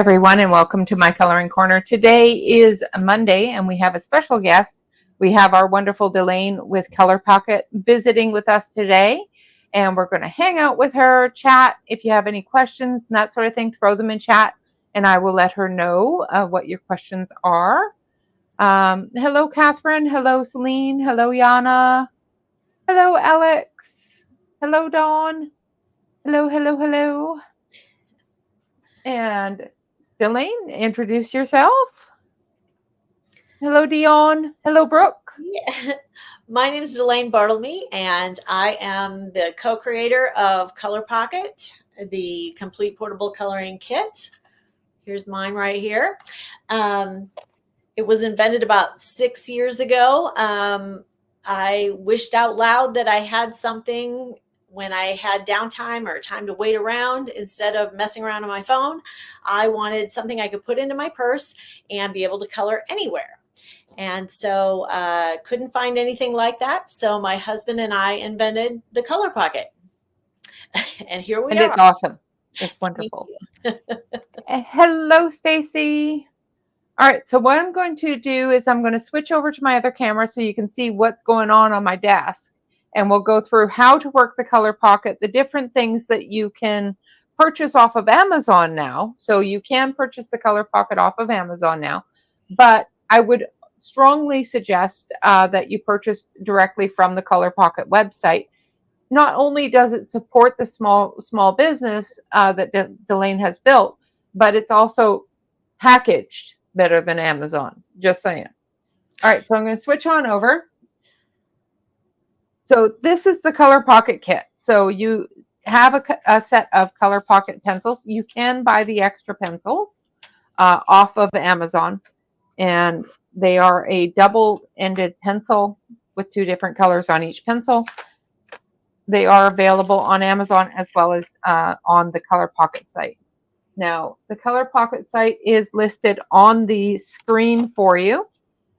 everyone, and welcome to my Coloring Corner. Today is Monday, and we have a special guest. We have our wonderful Delaine with Color Pocket visiting with us today, and we're going to hang out with her, chat. If you have any questions and that sort of thing, throw them in chat, and I will let her know what your questions are. Hello, Catherine. Hello, Celine. Hello, Yana. Hello, Alex. Hello, Dawn. Hello, hello, hello. And Delaine, introduce yourself. Hello, Dion. Hello, Brooke. Yeah. My name is Delaine Bartlemy, and I am the co-creator of Color Pocket, the complete portable coloring kit. Here's mine right here. It was invented about 6 years ago. I wished out loud that I had something when I had downtime or time to wait around instead of messing around on my phone. I wanted something I could put into my purse and be able to color anywhere. And so couldn't find anything like that. So my husband and I invented the Color Pocket. And here we are. And it's awesome. It's wonderful. Hello, Stacy. All right, so what I'm going to do is I'm going to switch over to my other camera so you can see what's going on my desk. And we'll go through how to work the Color Pocket, the different things that you can purchase off of Amazon now. So you can purchase the Color Pocket off of Amazon now. But I would strongly suggest that you purchase directly from the Color Pocket website. Not only does it support the small business that Delaine has built, but it's also packaged better than Amazon. Just saying. All right, so I'm going to switch on over. So this is the Color Pocket kit. So you have a set of Color Pocket pencils. You can buy the extra pencils off of Amazon, and they are a double-ended pencil with two different colors on each pencil. They are available on Amazon as well as on the Color Pocket site. Now, the Color Pocket site is listed on the screen for you.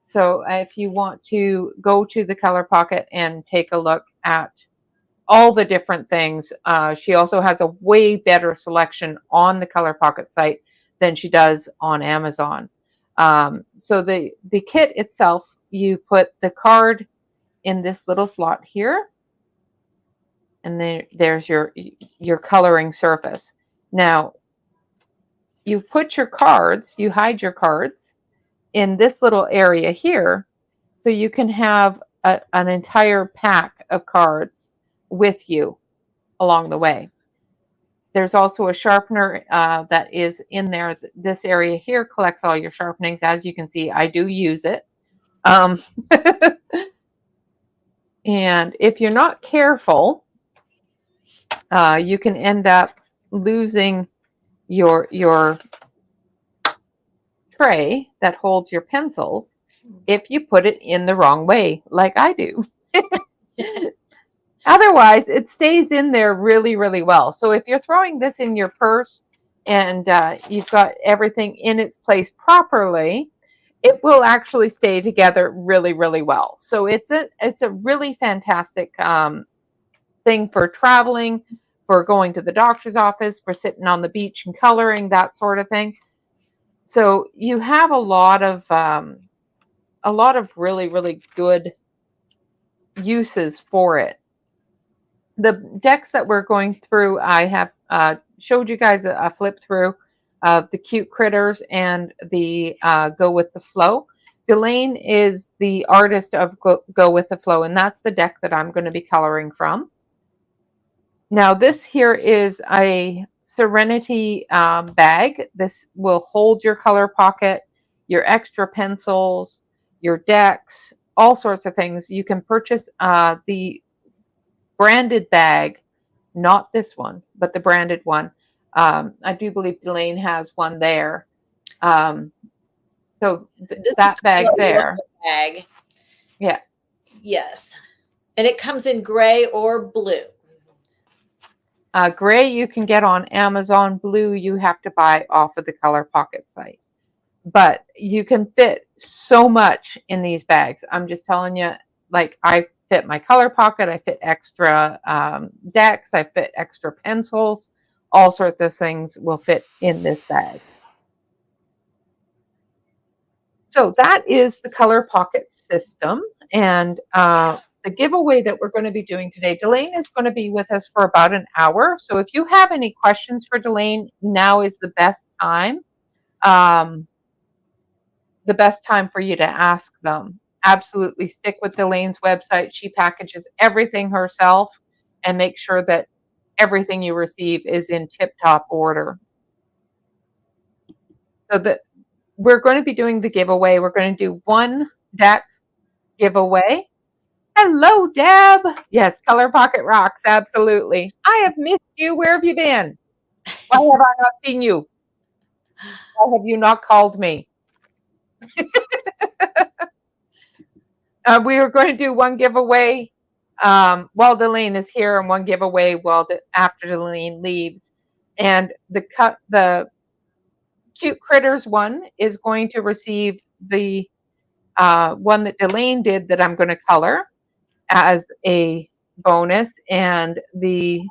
So if you want to go to the Color Pocket and take a look at all the different things, she also has a way better selection on the Color Pocket site than she does on Amazon. So the kit itself, you put the card in this little slot here, and then there's your coloring surface. Now, you put your cards, you hide your cards in this little area here, so you can have an entire pack of cards with you along the way. There's also a sharpener that is in there. This area here collects all your sharpenings. As you can see, I do use it. And if you're not careful, you can end up losing your tray that holds your pencils if you put it in the wrong way, like I do. Otherwise, it stays in there really, really well. So if you're throwing this in your purse and you've got everything in its place properly, it will actually stay together really, really well. So it's a really fantastic thing for traveling, for going to the doctor's office, for sitting on the beach and coloring, that sort of thing. So you have a lot of really, really good uses for it. The decks that we're going through, I have showed you guys a flip through of the cute critters and the Go With The Flow. Delaine is the artist of Go With The Flow, and that's the deck that I'm going to be coloring from. Now, this here is a Serenity bag. This will hold your Color Pocket, your extra pencils, your decks, all sorts of things. You can purchase the branded bag, not this one, but the branded one. I do believe Delaine has one there. So that bag there. Bag. Yeah. Yes. And it comes in gray or blue. Gray you can get on Amazon. Blue you have to buy off of the Color Pocket site. But you can fit so much in these bags. I'm just telling you, like I fit my Color Pocket, I fit extra decks, I fit extra pencils, all sorts of things will fit in this bag. So that is the Color Pocket system. And the giveaway that we're going to be doing today, Delane is going to be with us for about an hour. So if you have any questions for Delane, now is the best time. The best time for you to ask them. Absolutely stick with Delane's website. She packages everything herself and make sure that everything you receive is in tip-top order. So that we're going to be doing the giveaway. We're going to do one deck giveaway. Hello, Deb. Yes, Color Pocket rocks. Absolutely. I have missed you. Where have you been? Why have I not seen you? Why have you not called me? We are going to do one giveaway while Delane is here, and one giveaway after Delane leaves. And the Cute Critters one is going to receive the one that Delane did that I'm going to color as a bonus, and the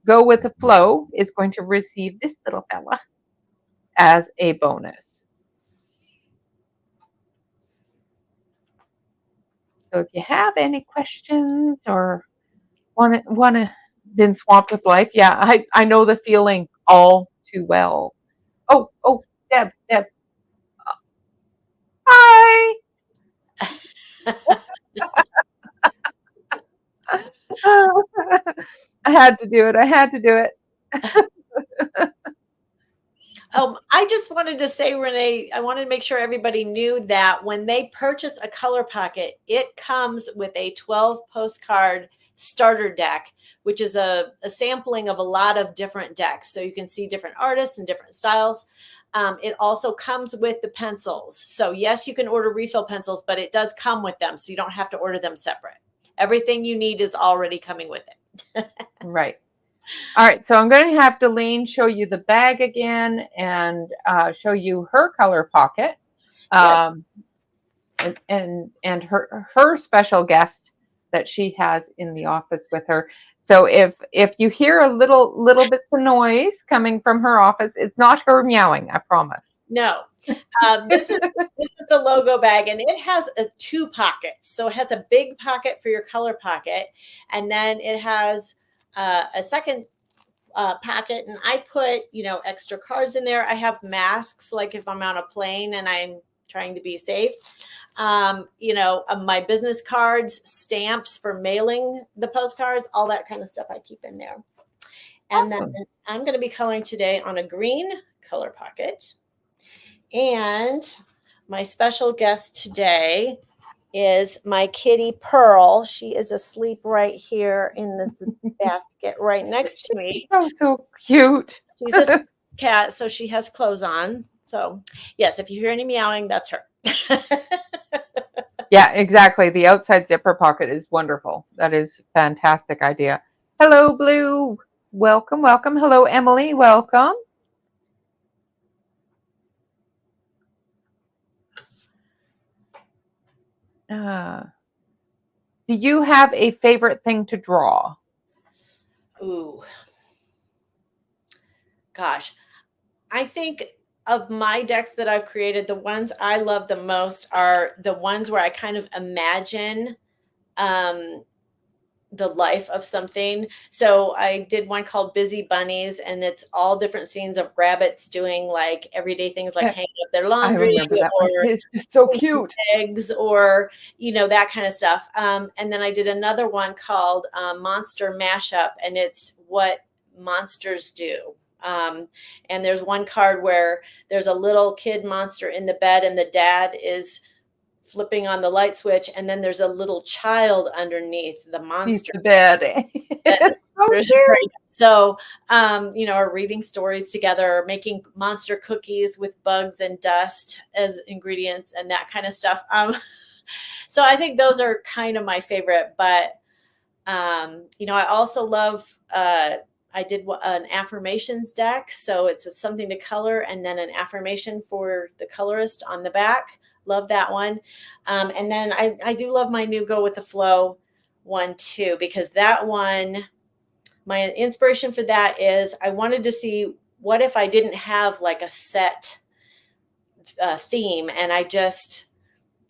Go with the Flow is going to receive this little fella as a bonus. So if you have any questions or want to been swamped with life, yeah, I know the feeling all too well. Oh, Deb, hi. I had to do it. I just wanted to say, Renee, I wanted to make sure everybody knew that when they purchase a Color Pocket, it comes with a 12 postcard starter deck, which is a sampling of a lot of different decks. So you can see different artists and different styles. It also comes with the pencils. So yes, you can order refill pencils, but it does come with them. So you don't have to order them separate. Everything you need is already coming with it. Right. All right, so I'm going to have Delane show you the bag again and show you her Color Pocket, Yes. and her special guest that she has in the office with her. So if you hear a little bits of noise coming from her office, it's not her meowing, I promise. No, this is the logo bag, and it has 2 pockets. So it has a big pocket for your Color Pocket, and then it has a second packet, and I put extra cards in there. I have masks, like if I'm on a plane and I'm trying to be safe. My business cards, stamps for mailing the postcards, all that kind of stuff I keep in there. And Awesome. then I'm going to be coloring today on a green Color Pocket. And my special guest today is my kitty Pearl. She is asleep right here in this basket right next to me. So cute. She's a cat, so she has clothes on. So yes, if you hear any meowing, that's her. Yeah, exactly. The outside zipper pocket is wonderful. That is a fantastic idea. Hello, Blue. Welcome. Hello, Emily. Welcome. Do you have a favorite thing to draw? Ooh. Gosh. I think of my decks that I've created, the ones I love the most are the ones where I kind of imagine the life of something. So I did one called Busy Bunnies, and it's all different scenes of rabbits doing like everyday things like hanging up their laundry or it's just so cute. Eggs, or that kind of stuff. And then I did another one called Monster Mashup, and it's what monsters do. And there's one card where there's a little kid monster in the bed, and the dad is flipping on the light switch, and then there's a little child underneath the monster bed. So are reading stories together, or making monster cookies with bugs and dust as ingredients and that kind of stuff. So I think those are kind of my favorite, but I also love I did an affirmations deck, so it's something to color and then an affirmation for the colorist on the back. Love that one. And then I do love my new Go with the Flow one too, because that one, my inspiration for that is I wanted to see what if I didn't have like a set theme, and I just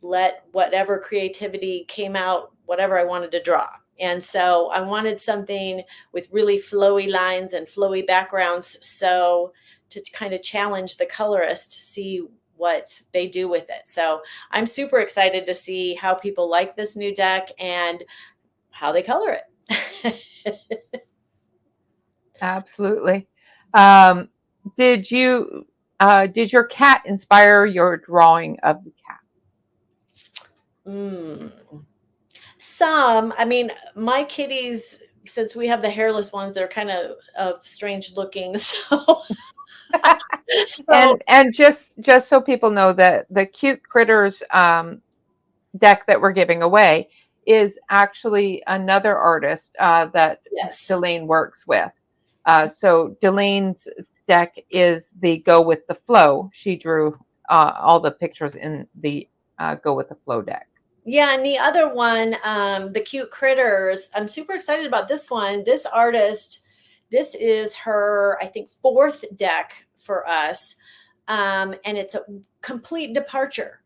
let whatever creativity came out, whatever I wanted to draw. And so I wanted something with really flowy lines and flowy backgrounds. So to kind of challenge the colorist to see what they do with it. So I'm super excited to see how people like this new deck and how they color it. Absolutely. Did you did your cat inspire your drawing of the cat? Mm. Some, I mean, my kitties, since we have the hairless ones, they're kind of strange looking. So And just so people know that the Cute Critters deck that we're giving away is actually another artist that yes. Delane works with. So Delane's deck is the Go with the Flow. She drew all the pictures in the Go with the Flow deck. Yeah, and the other one, the Cute Critters, I'm super excited about this one. This artist, this is her, I think, fourth deck for us. And it's a complete departure.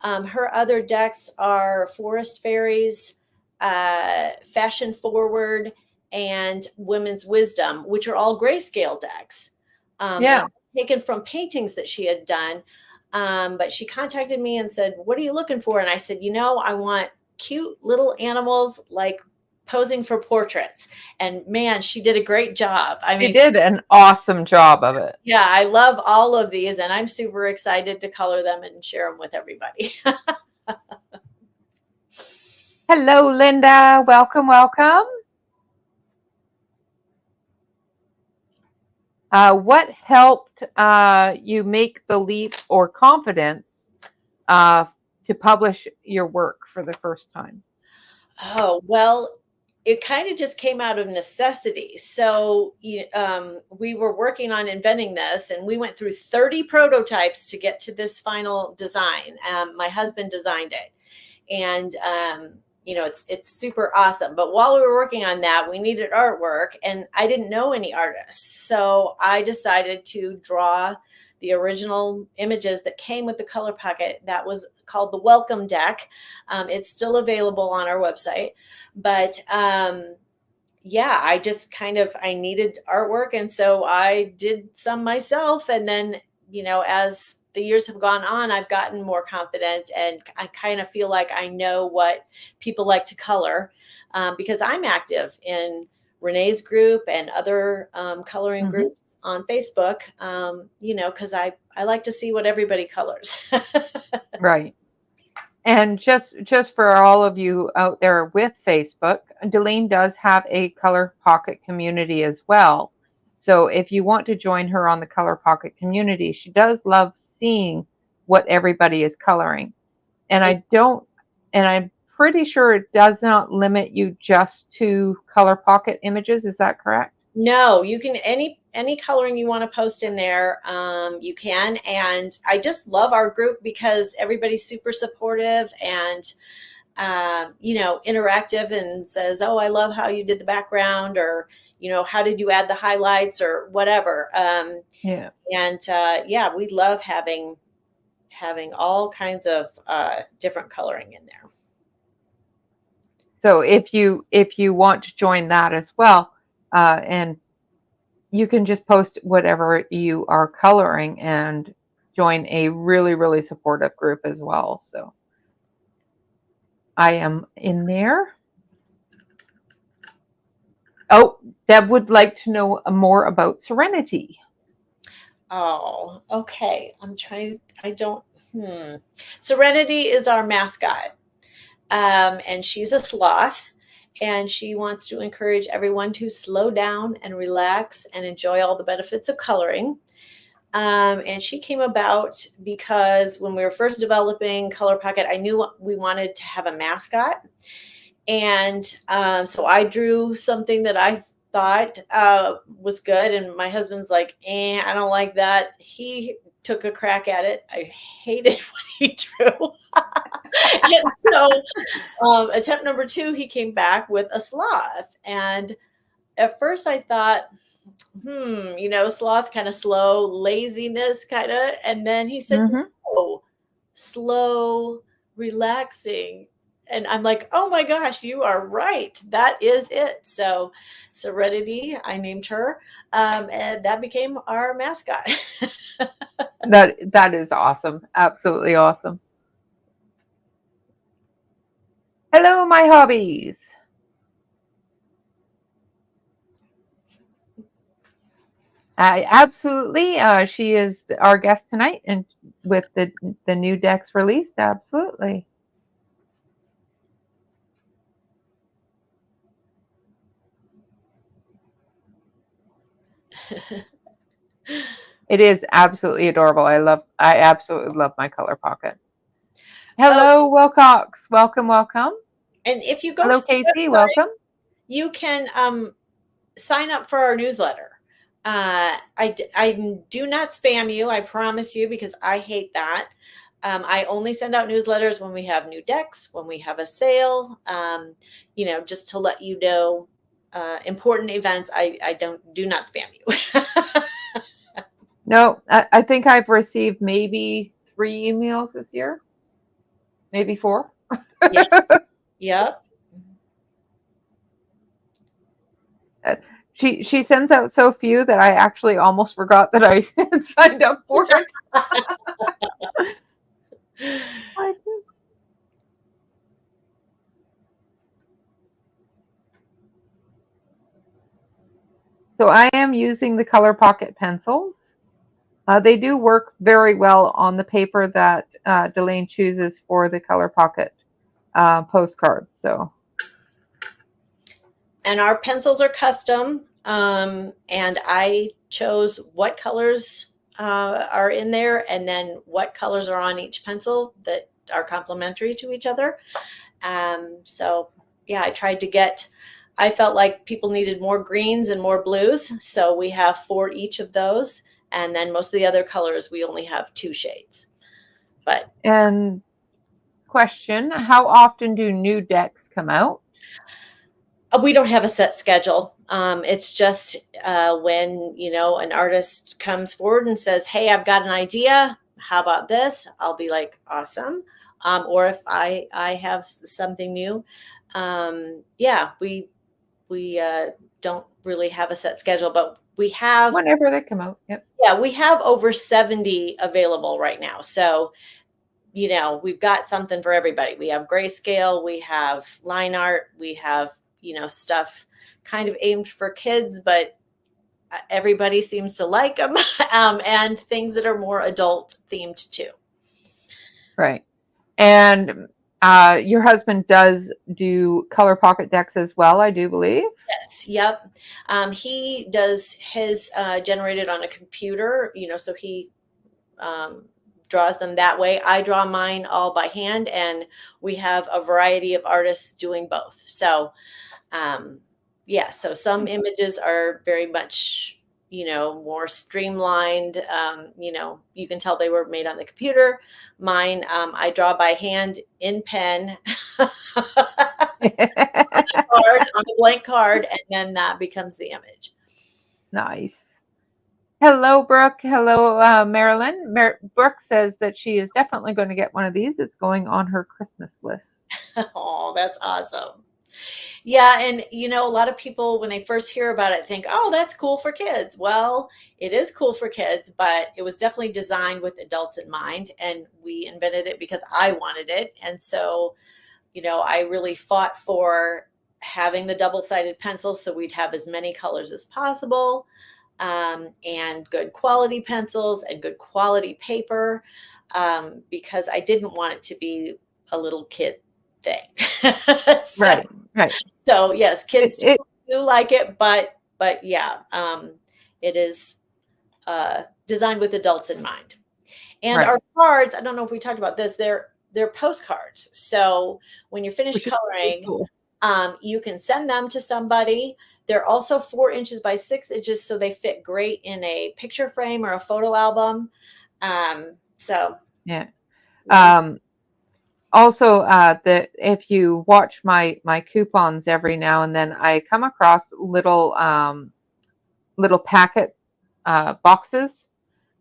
Her other decks are Forest Fairies, Fashion Forward, and Women's Wisdom, which are all grayscale decks. And Yeah. taken from paintings that she had done. But she contacted me and said, "What are you looking for?" And I said, I want cute little animals like posing for portraits. And man, she did a great job. I She mean, did an awesome job of it. yeah, I love all of these, and I'm super excited to color them and share them with everybody. Hello, Linda. Welcome, welcome. What helped you make the leap or confidence to publish your work for the first time? Oh, well, it kind of just came out of necessity. So we were working on inventing this, and we went through 30 prototypes to get to this final design. My husband designed it, and it's super awesome. But while we were working on that, we needed artwork, and I didn't know any artists, so I decided to draw the original images that came with the Color Pocket. That was called the Welcome Deck. It's still available on our website, but yeah, I needed artwork, and so I did some myself. And then as the years have gone on, I've gotten more confident, and I kind of feel like I know what people like to color, because I'm active in Renee's group and other coloring groups on Facebook, because I like to see what everybody colors. Right. And just for all of you out there with Facebook, Delane does have a Color Pocket community as well. So if you want to join her on the Color Pocket community, she does love seeing what everybody is coloring. And I'm pretty sure it does not limit you just to Color Pocket images. Is that correct? No, you can any coloring you want to post in there, you can. And I just love our group because everybody's super supportive and interactive, and says, "Oh, I love how you did the background," or "How did you add the highlights?" or whatever. Yeah. And yeah, we love having all kinds of different coloring in there. So if you want to join that as well, and you can just post whatever you are coloring and join a really, really supportive group as well. So I am in there. Oh, Deb would like to know more about Serenity. Oh, okay. Serenity is our mascot. And she's a sloth, and she wants to encourage everyone to slow down and relax and enjoy all the benefits of coloring. And she came about because when we were first developing Color Pocket, I knew we wanted to have a mascot. And so I drew something that I thought was good. And my husband's like, I don't like that. He took a crack at it. I hated what he drew. And so attempt number 2, he came back with a sloth. And at first I thought, sloth, kind of slow, laziness kind of. And then he said, Mm-hmm. no, slow, relaxing. And I'm like, oh my gosh, you are right. That is it. So Serenity, I named her, and that became our mascot. That is awesome. Absolutely awesome. Hello, my hobbies. Absolutely. She is our guest tonight, and with the new decks released, absolutely. It is absolutely adorable. I absolutely love my Color Pocket. Oh, Hello, Wilcox. Welcome, welcome. and if you go Hello, to the Casey. website, Welcome. you can sign up for our newsletter. I do not spam you, I promise you, because I hate that. I only send out newsletters when we have new decks, when we have a sale, just to let you know important events. I do not spam you. No, I think I've received maybe 3 emails this year, maybe 4. Yeah. Yep. She sends out so few that I actually almost forgot that I signed up for it. So I am using the Color Pocket pencils. They do work very well on the paper that Delane chooses for the Color Pocket postcards. So, And our pencils are custom, and I chose what colors are in there and then what colors are on each pencil that are complementary to each other. So yeah, I felt like people needed more greens and more blues, so we have 4 each of those, and then most of the other colors we only have 2 shades. But and question, how often do new decks come out? we don't have a set schedule. It's just when an artist comes forward and says, "Hey, I've got an idea. How about this?" I'll be like, "Awesome." Or if I have something new, yeah, we don't really have a set schedule, but we have Whenever they come out. Yep. yeah, we have over 70 available right now. So we've got something for everybody. We have grayscale, we have line art, we have, stuff kind of aimed for kids, but everybody seems to like them, and things that are more adult themed too. Right. And your husband does do Color Pocket decks as well, I do believe. Yes, yep. He does his generated on a computer, so he draws them that way. I draw mine all by hand, and we have a variety of artists doing both. So, yeah, so some images are very much, more streamlined. You can tell they were made on the computer. Mine, I draw by hand in pen on a blank card, and then that becomes the image. Nice. Hello, Brooke. Hello, Marilyn. Brooke says that she is definitely going to get one of these. It's going on her Christmas list. Oh, that's awesome. Yeah, and a lot of people when they first hear about it think, "Oh, that's cool for kids." Well, it is cool for kids, but it was definitely designed with adults in mind, and we invented it because I wanted it. And so, I really fought for having the double-sided pencils so we'd have as many colors as possible, and good quality pencils and good quality paper, because I didn't want it to be a little kid thing. So, Right, right. so yes, kids It do like it, but yeah, it is designed with adults in mind. And right, our cards, I don't know if we talked about this, they're postcards. So when you're finished which is really coloring, cool. you can send them to somebody. They're also 4 inches by 6 inches, so they fit great in a picture frame or a photo album. So Yeah. really, Also, if you watch my coupons every now and then, I come across little packet boxes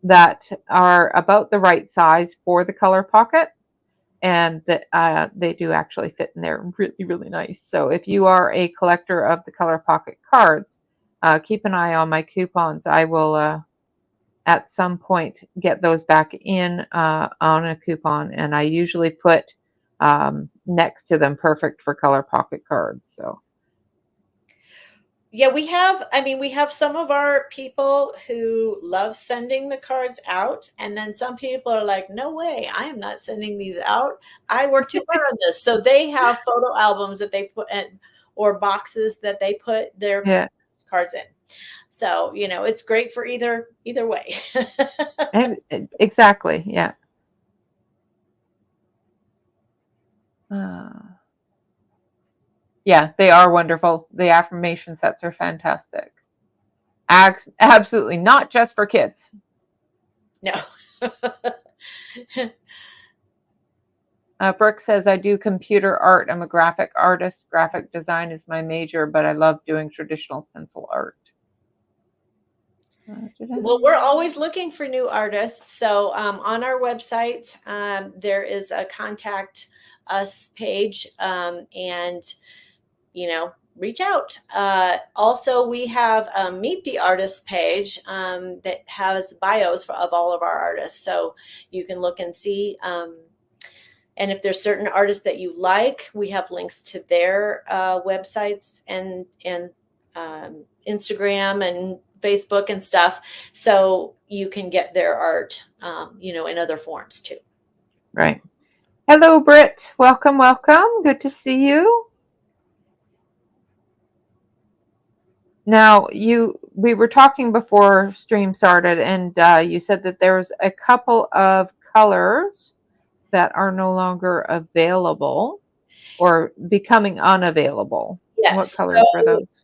that are about the right size for the Color Pocket. and they do actually fit in there really, really nice. So if you are a collector of the Color Pocket cards, keep an eye on my coupons. I will at some point get those back in on a coupon, and I usually put next to them perfect for Color Pocket cards. So Yeah, we have some of our people who love sending the cards out, and then some people are like, no way, I am not sending these out. I worked too hard on this. So they have photo albums that they put in, or boxes that they put their yeah, cards in. So, it's great for either way. exactly, yeah. Uh, yeah, they are wonderful. The affirmation sets are fantastic. Absolutely not just for kids. No. Brooke says, I do computer art. I'm a graphic artist. Graphic design is my major, but I love doing traditional pencil art. Well, we're always looking for new artists. So on our website, there is a contact us page, and reach out. Also, we have a Meet the Artist page that has bios of all of our artists. So you can look and see. And if there's certain artists that you like, we have links to their websites and Instagram and Facebook and stuff, so you can get their art, in other forms too. Right. Hello, Britt. Welcome, welcome. Good to see you. Now, we were talking before stream started, and you said that there's a couple of colors that are no longer available or becoming unavailable. Yes. What colors were those?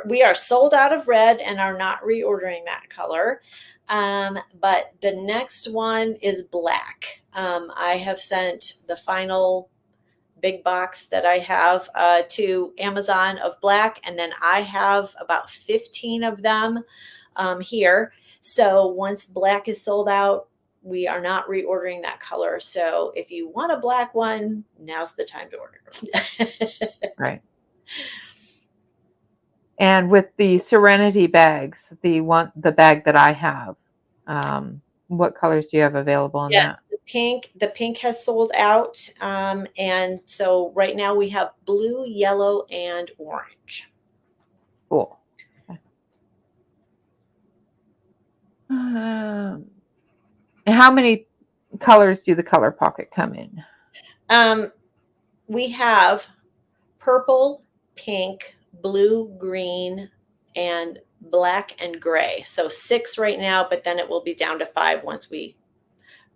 We are sold out of red and are not reordering that color. But the next one is black. I have sent the final big box that I have to Amazon of black, and then I have about 15 of them here. So once black is sold out, we are not reordering that color. So if you want a black one, now's the time to order. Right. And with the Serenity bags, the bag that I have, what colors do you have available in Yes, that? the pink has sold out. And so right now we have blue, yellow, and orange. Cool. How many colors do the Color Pocket come in? We have purple, pink, blue, green, and black and gray. So 6 right now, but then it will be down to 5 once we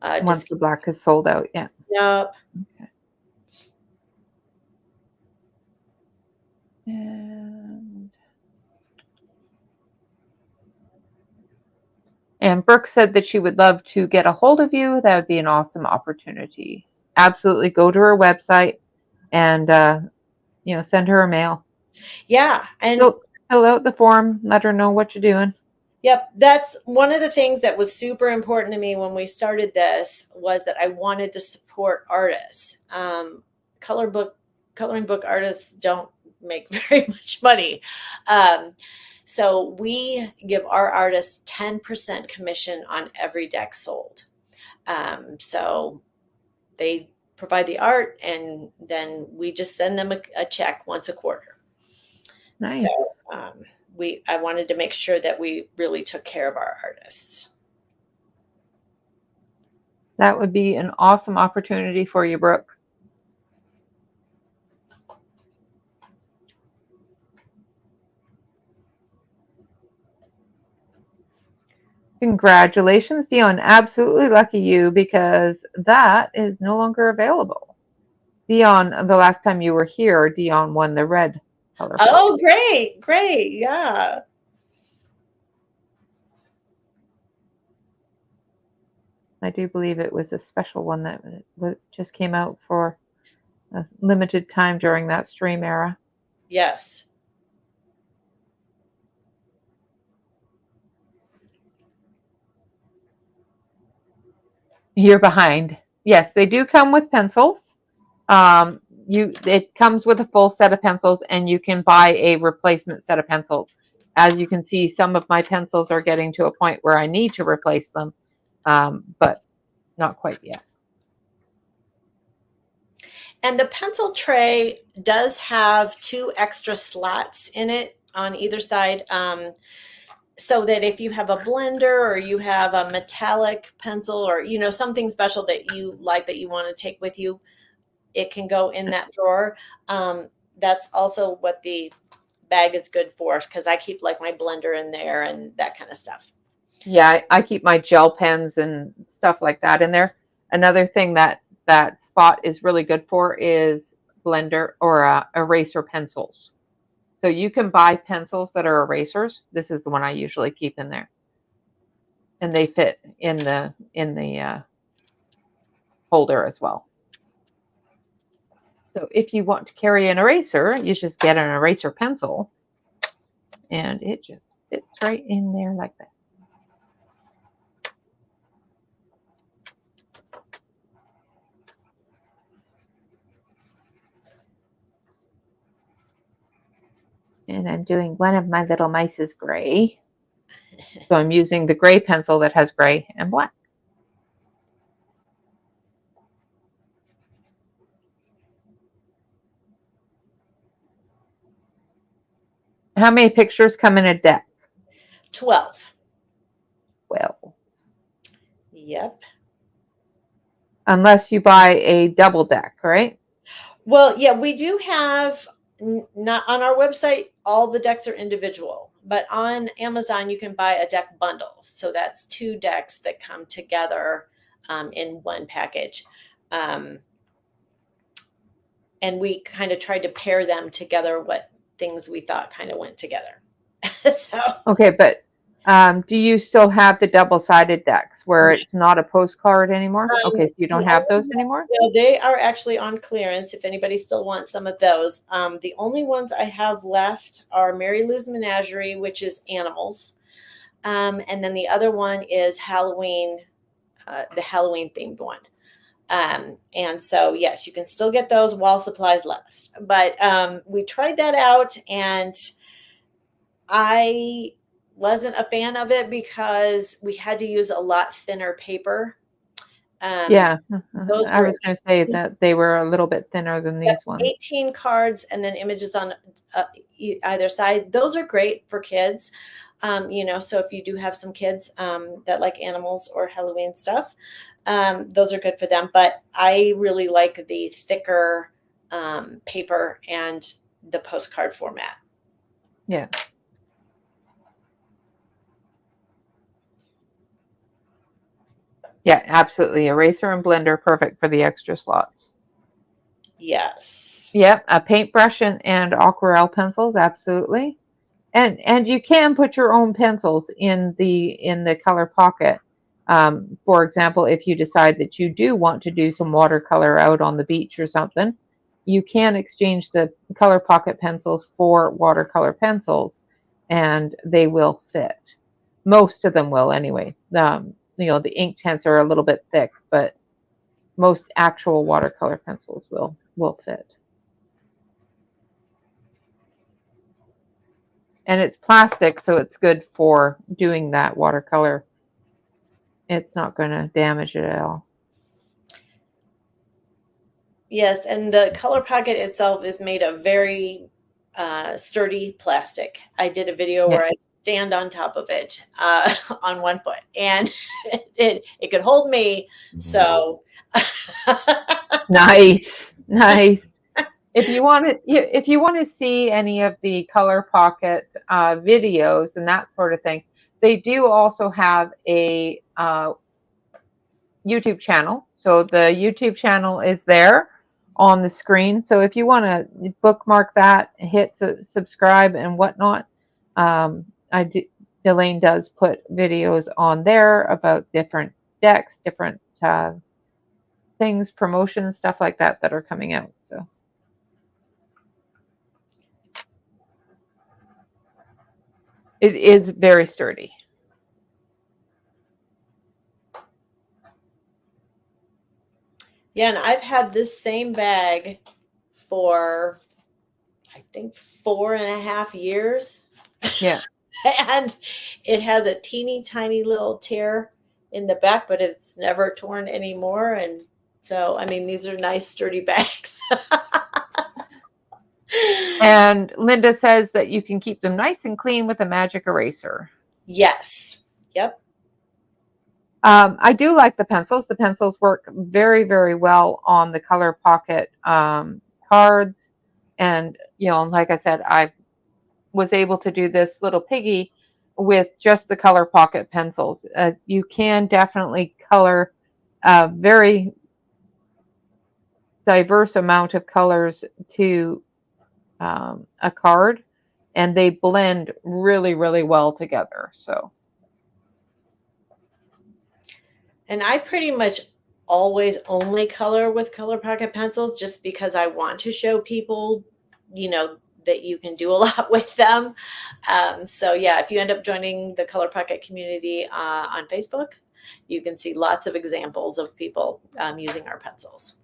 Once the black is sold out, yeah. Yep. Okay. And Brooke said that she would love to get a hold of you. That would be an awesome opportunity. Absolutely, go to her website and send her a mail. Yeah, and fill out the form. Let her know what you're doing. Yep, that's one of the things that was super important to me when we started this, was that I wanted to support artists. Coloring book artists don't make very much money. So we give our artists 10% commission on every deck sold. So they provide the art, and then we just send them a check once a quarter. Nice. So I wanted to make sure that we really took care of our artists. That would be an awesome opportunity for you, Brooke. Congratulations, Dion. Absolutely lucky you, because that is no longer available. Dion, the last time you were here, Dion won the red color. Oh, great. Yeah. I do believe it was a special one that just came out for a limited time during that stream era. Yes. You're behind. Yes, they do come with pencils. It comes with a full set of pencils, and you can buy a replacement set of pencils. As you can see, some of my pencils are getting to a point where I need to replace them, but not quite yet. And the pencil tray does have 2 extra slots in it on either side. So that if you have a blender or you have a metallic pencil or something special that you like that you want to take with you, it can go in that drawer. That's also what the bag is good for, because I keep like my blender in there and that kind of stuff. Yeah, I keep my gel pens and stuff like that in there. Another thing that spot is really good for is blender or eraser pencils. So you can buy pencils that are erasers. This is the one I usually keep in there, and they fit in the holder as well. So if you want to carry an eraser, you just get an eraser pencil, and it just fits right in there like that. And I'm doing one of my little mice's gray. So I'm using the gray pencil that has gray and black. How many pictures come in a deck? 12. Well, Yep. unless you buy a double deck, right? Well, yeah, we do have, not on our website, all the decks are individual, but on Amazon you can buy a deck bundle. So that's 2 decks that come together in one package. And we kind of tried to pair them together, what things we thought kind of went together. So Okay, but do you still have the double-sided decks where it's not a postcard anymore? Okay, so you don't have those anymore? they are actually on clearance if anybody still wants some of those. The only ones I have left are Mary Lou's Menagerie, which is animals. And then the other one is Halloween, the Halloween themed one. And so, yes, you can still get those while supplies last. But we tried that out, and I wasn't a fan of it because we had to use a lot thinner paper. Yeah, Those I were was going to say that they were a little bit thinner than these ones. 18 cards and then images on either side. Those are great for kids. So if you do have some kids that like animals or Halloween stuff, those are good for them. But I really like the thicker paper and the postcard format. Yeah. Yeah, absolutely. Eraser and blender, perfect for the extra slots. Yes. Yep, a paintbrush and aquarelle pencils, absolutely. And you can put your own pencils in the color pocket. For example, if you decide that you do want to do some watercolor out on the beach or something, you can exchange the color pocket pencils for watercolor pencils, and they will fit. Most of them will anyway. The Inktense are a little bit thick, but most actual watercolor pencils will fit. And it's plastic, so it's good for doing that watercolor. It's not going to damage it at all. Yes, and the color pocket itself is made of very sturdy plastic. I did a video where I stand on top of it on one foot, and it could hold me. So nice. If you want to see any of the color pocket videos and that sort of thing, they do also have a YouTube channel. So the YouTube channel is there on the screen. So if you want to bookmark that, hit subscribe and whatnot, Delaine does put videos on there about different decks, different things, promotions, stuff like that are coming out. So it is very sturdy. Yeah, and I've had this same bag for I think 4.5 years. Yeah. And it has a teeny tiny little tear in the back, but it's never torn anymore. And so, I mean, these are nice, sturdy bags. And Linda says that you can keep them nice and clean with a magic eraser. Yes. Yep. I do like the pencils. The pencils work very, very well on the Color Pocket cards. And, like I said, I was able to do this little piggy with just the Color Pocket pencils. You can definitely color a very diverse amount of colors to a card, and they blend really, really well together. So, And I pretty much always only color with Color Pocket pencils just because I want to show people, that you can do a lot with them. So, yeah, if you end up joining the Color Pocket community on Facebook, you can see lots of examples of people using our pencils.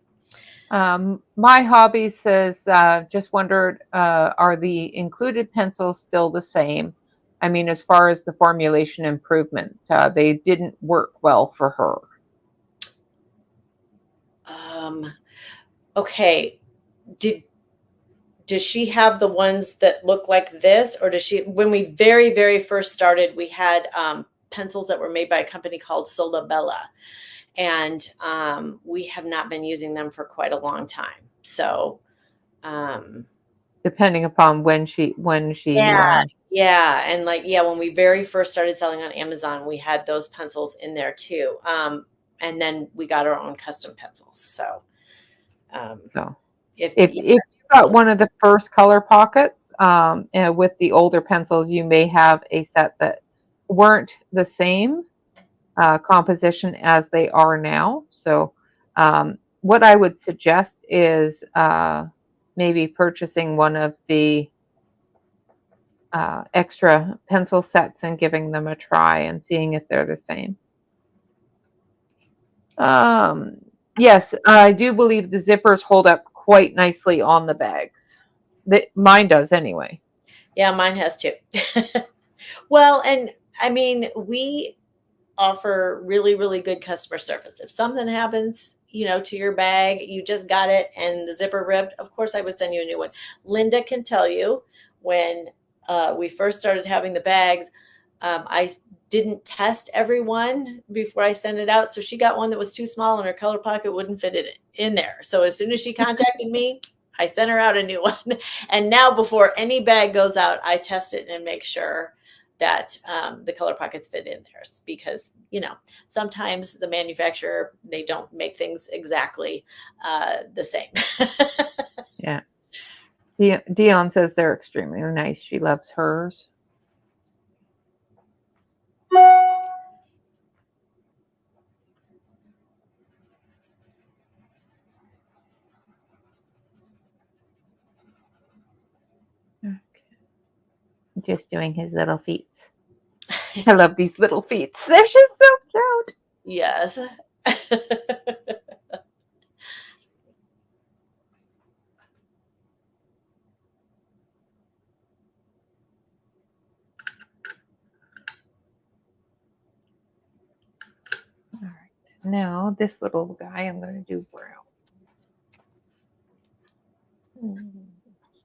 My hobby says, just wondered, are the included pencils still the same? I mean, as far as the formulation improvement, they didn't work well for her. Okay. Does she have the ones that look like this, or does she? When we very, very first started, we had pencils that were made by a company called Solabella, and we have not been using them for quite a long time. So, Depending upon yeah, yeah, and when we very first started selling on Amazon, we had those pencils in there too, and then we got our own custom pencils. So, so if if you got one of the first Color Pockets, and with the older pencils, you may have a set that weren't the same composition as they are now. So, what I would suggest is maybe purchasing one of the extra pencil sets and giving them a try and seeing if they're the same. Yes, I do believe the zippers hold up quite nicely on the bags. Mine does anyway. yeah, mine has too. Well, and I mean, we offer really, really good customer service. If something happens, to your bag, you just got it and the zipper ripped, of course, I would send you a new one. Linda can tell you when we first started having the bags, I didn't test everyone before I sent it out. So she got one that was too small and her Color Pocket wouldn't fit it in there. So as soon as she contacted me, I sent her out a new one. And now before any bag goes out, I test it and make sure that the Color Pockets fit in there, because sometimes the manufacturer, they don't make things exactly the same. Yeah. Dion says they're extremely nice. She loves hers. Okay. Just doing his little feet. I love these little feet. They're just so cute. Yes. All right. Now this little guy, I'm going to do brown.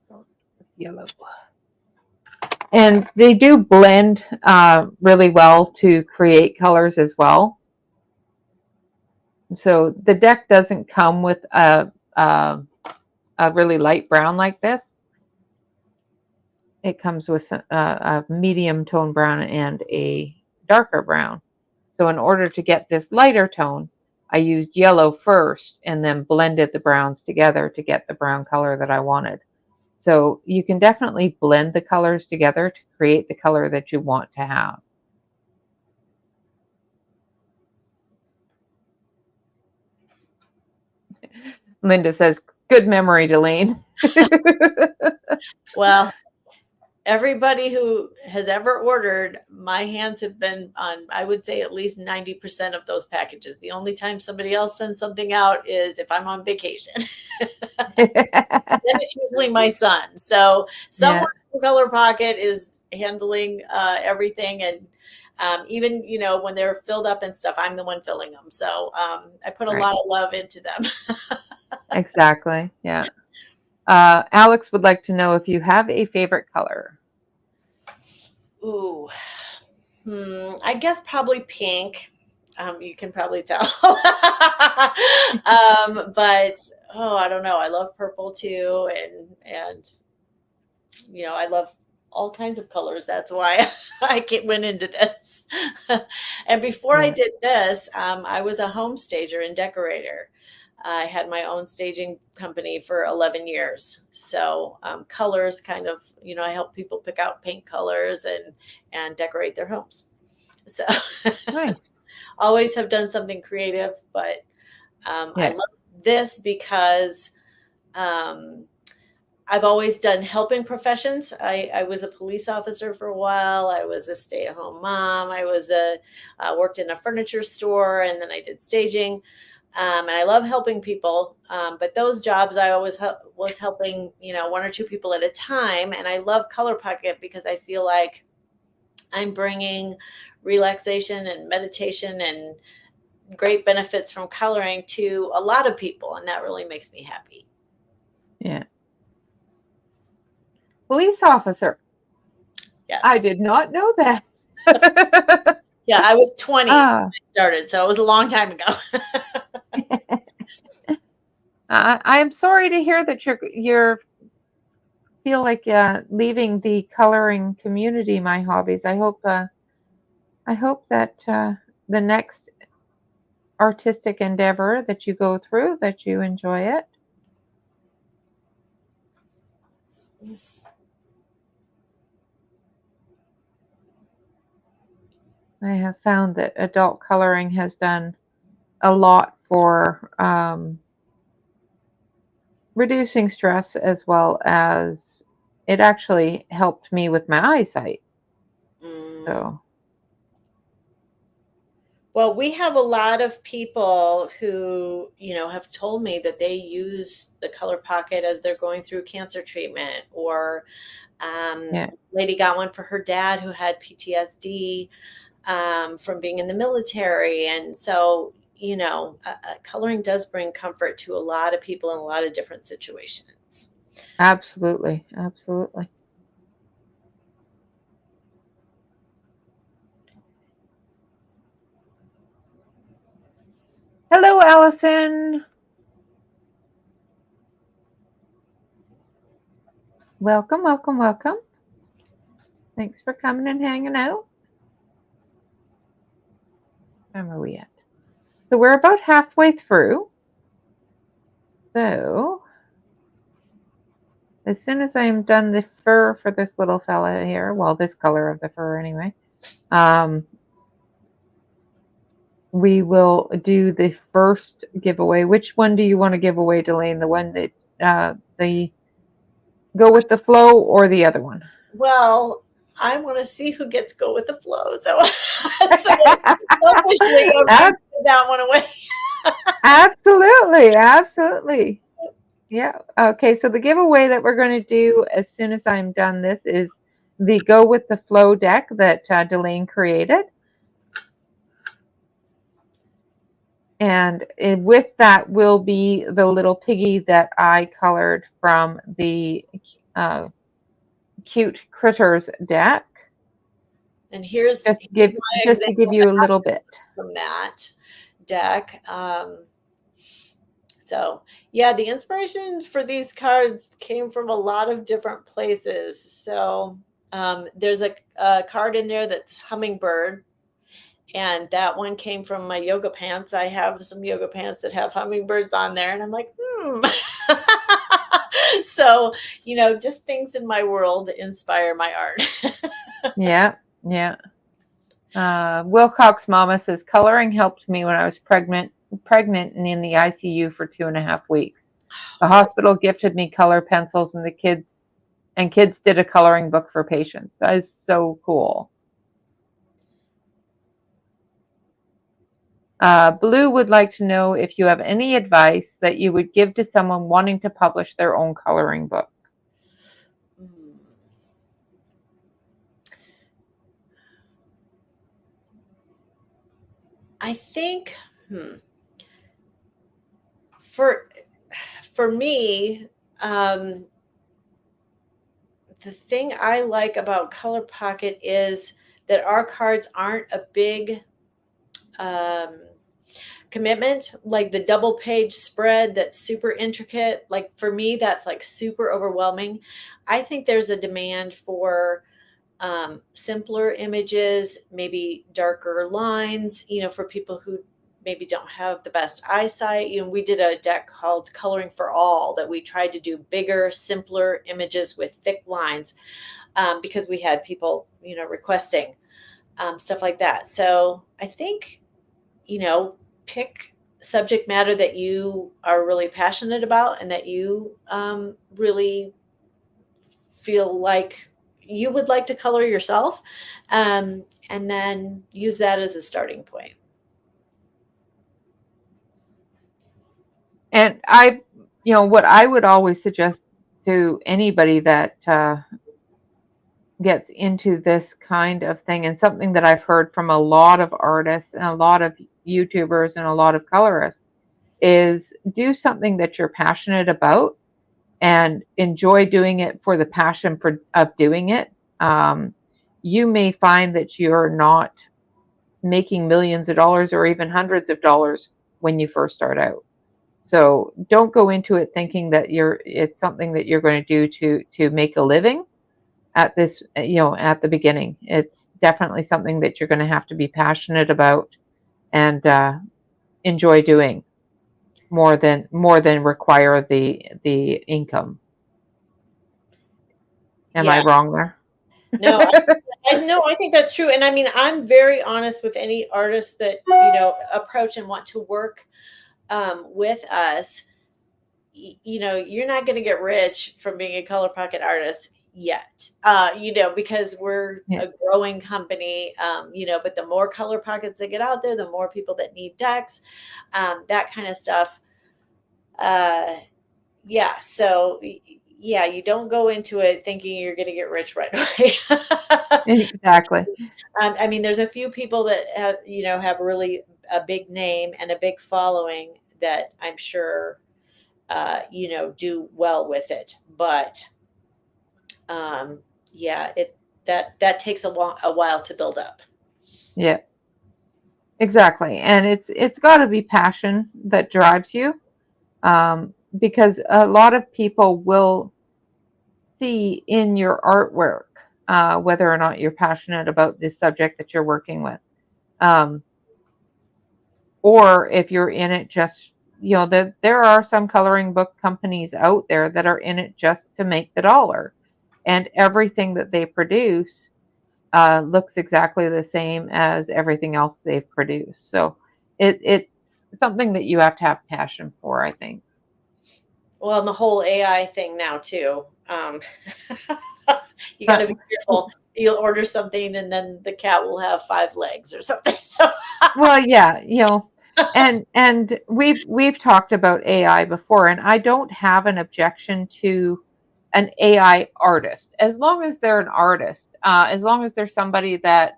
Start with yellow. And they do blend really well to create colors as well. So the deck doesn't come with a really light brown like this. It comes with a medium tone brown and a darker brown. So in order to get this lighter tone, I used yellow first and then blended the browns together to get the brown color that I wanted. So you can definitely blend the colors together to create the color that you want to have. Linda says, good memory, Delane. Well, everybody who has ever ordered, my hands have been on, I would say, at least 90% of those packages. The only time somebody else sends something out is if I'm on vacation. Then it's usually my son. So Yeah, someone from Color Pocket is handling everything. And even, when they're filled up and stuff, I'm the one filling them. So I put a right. lot of love into them. Exactly. Yeah. Alex would like to know if you have a favorite color. Ooh, I guess probably pink. You can probably tell. But I don't know. I love purple too, and I love all kinds of colors. That's why went into this. And before I Yeah. did this, I was a home stager and decorator. I had my own staging company for 11 years. So colors kind of, I help people pick out paint colors and decorate their homes. So Nice. always have done something creative, but I Yes. love this because um, I've always done helping professions. I was a police officer for a while. I was a stay-at-home mom. Worked in a furniture store, and then I did staging. And I love helping people. But those jobs, I always was helping, one or two people at a time. And I love Color Pocket because I feel like I'm bringing relaxation and meditation and great benefits from coloring to a lot of people, and that really makes me happy. Yeah. Police officer. I Yes. did not know that. Yeah, I was 20 when Ah, I started, so it was a long time ago. I am sorry to hear that you're feel like leaving the coloring community. My hobbies. I hope that the next artistic endeavor that you go through, that you enjoy it. I have found that adult coloring has done a lot for reducing stress, as well as it actually helped me with my eyesight. Mm. So, Well, we have a lot of people who, have told me that they use the Color Pocket as they're going through cancer treatment, or yeah, lady got one for her dad who had PTSD from being in the military. And so, coloring does bring comfort to a lot of people in a lot of different situations. absolutely, absolutely. Hello, Allison. Welcome, welcome, welcome. Thanks for coming and hanging out. Where are we at? So we're about halfway through. So as soon as I am done the fur for this little fella here, well, this color of the fur anyway, we will do the first giveaway. Which one do you want to give away, Delane? The one that the go with the flow, or the other one? Well, I want to see who gets go with the flow. So, selfishly, I'm going to give that one away. Absolutely, absolutely. Yeah. Okay. So the giveaway that we're going to do as soon as I'm done this is the Go with the Flow deck that Delane created. And with that will be the little piggy that I colored from the Cute Critters deck. And here's Just to give you a little bit from that deck. So yeah, the inspiration for these cards came from a lot of different places. So there's a card in there that's hummingbird, and that one came from my yoga pants. I have some yoga pants that have hummingbirds on there, and I'm like, So, just things in my world inspire my art. Yeah, yeah. Wilcox Mama says coloring helped me when I was pregnant and in the ICU for 2.5 weeks. The hospital gifted me color pencils, and the kids And kids did a coloring book for patients. That is so cool. Blue would like to know if you have any advice that you would give to someone wanting to publish their own coloring book. Hmm. I think for me, the thing I like about Color Pocket is that our cards aren't a big um, commitment, like the double page spread that's super intricate. Like for me, that's like super overwhelming. I think there's a demand for simpler images, maybe darker lines, for people who maybe don't have the best eyesight. We did a deck called Coloring for All that we tried to do bigger, simpler images with thick lines because we had people, requesting stuff like that. So I think, pick subject matter that you are really passionate about and that you really feel like you would like to color yourself, and then use that as a starting point. And what I would always suggest to anybody that gets into this kind of thing, and something that I've heard from a lot of artists and a lot of YouTubers and a lot of colorists, is do something that you're passionate about and enjoy doing it for the passion of doing it. You may find that you're not making millions of dollars or even hundreds of dollars when you first start out. So don't go into it thinking that it's something that you're going to do to make a living at this, at the beginning. It's definitely something that you're going to have to be passionate about and enjoy doing more than require the income. Am I Yeah. wrong there? No, I think that's true. And I mean, I'm very honest with any artists that, approach and want to work with us. You're not going to get rich from being a Color Pocket artist yet, because we're Yeah. a growing company, but the more Color Pockets that get out there, the more people that need decks, that kind of stuff. Yeah. So, yeah, you don't go into it thinking you're going to get rich right away. Exactly. I mean, there's a few people that have really a big name and a big following that I'm sure, do well with it. But yeah, that takes a while to build up. Yeah, exactly. And it's got to be passion that drives you, because a lot of people will see in your artwork whether or not you're passionate about this subject that you're working with. Um, or if you're in it just, there are some coloring book companies out there that are in it just to make the dollar, and everything that they produce looks exactly the same as everything else they've produced. So it's something that you have to have passion for, I think. Well, and the whole AI thing now too. You got Uh, to be careful. You'll order something and then the cat will have 5 legs or something. So well, yeah, and we've talked about AI before, and I don't have an objection to an AI artist, as long as they're an artist, as long as they're somebody that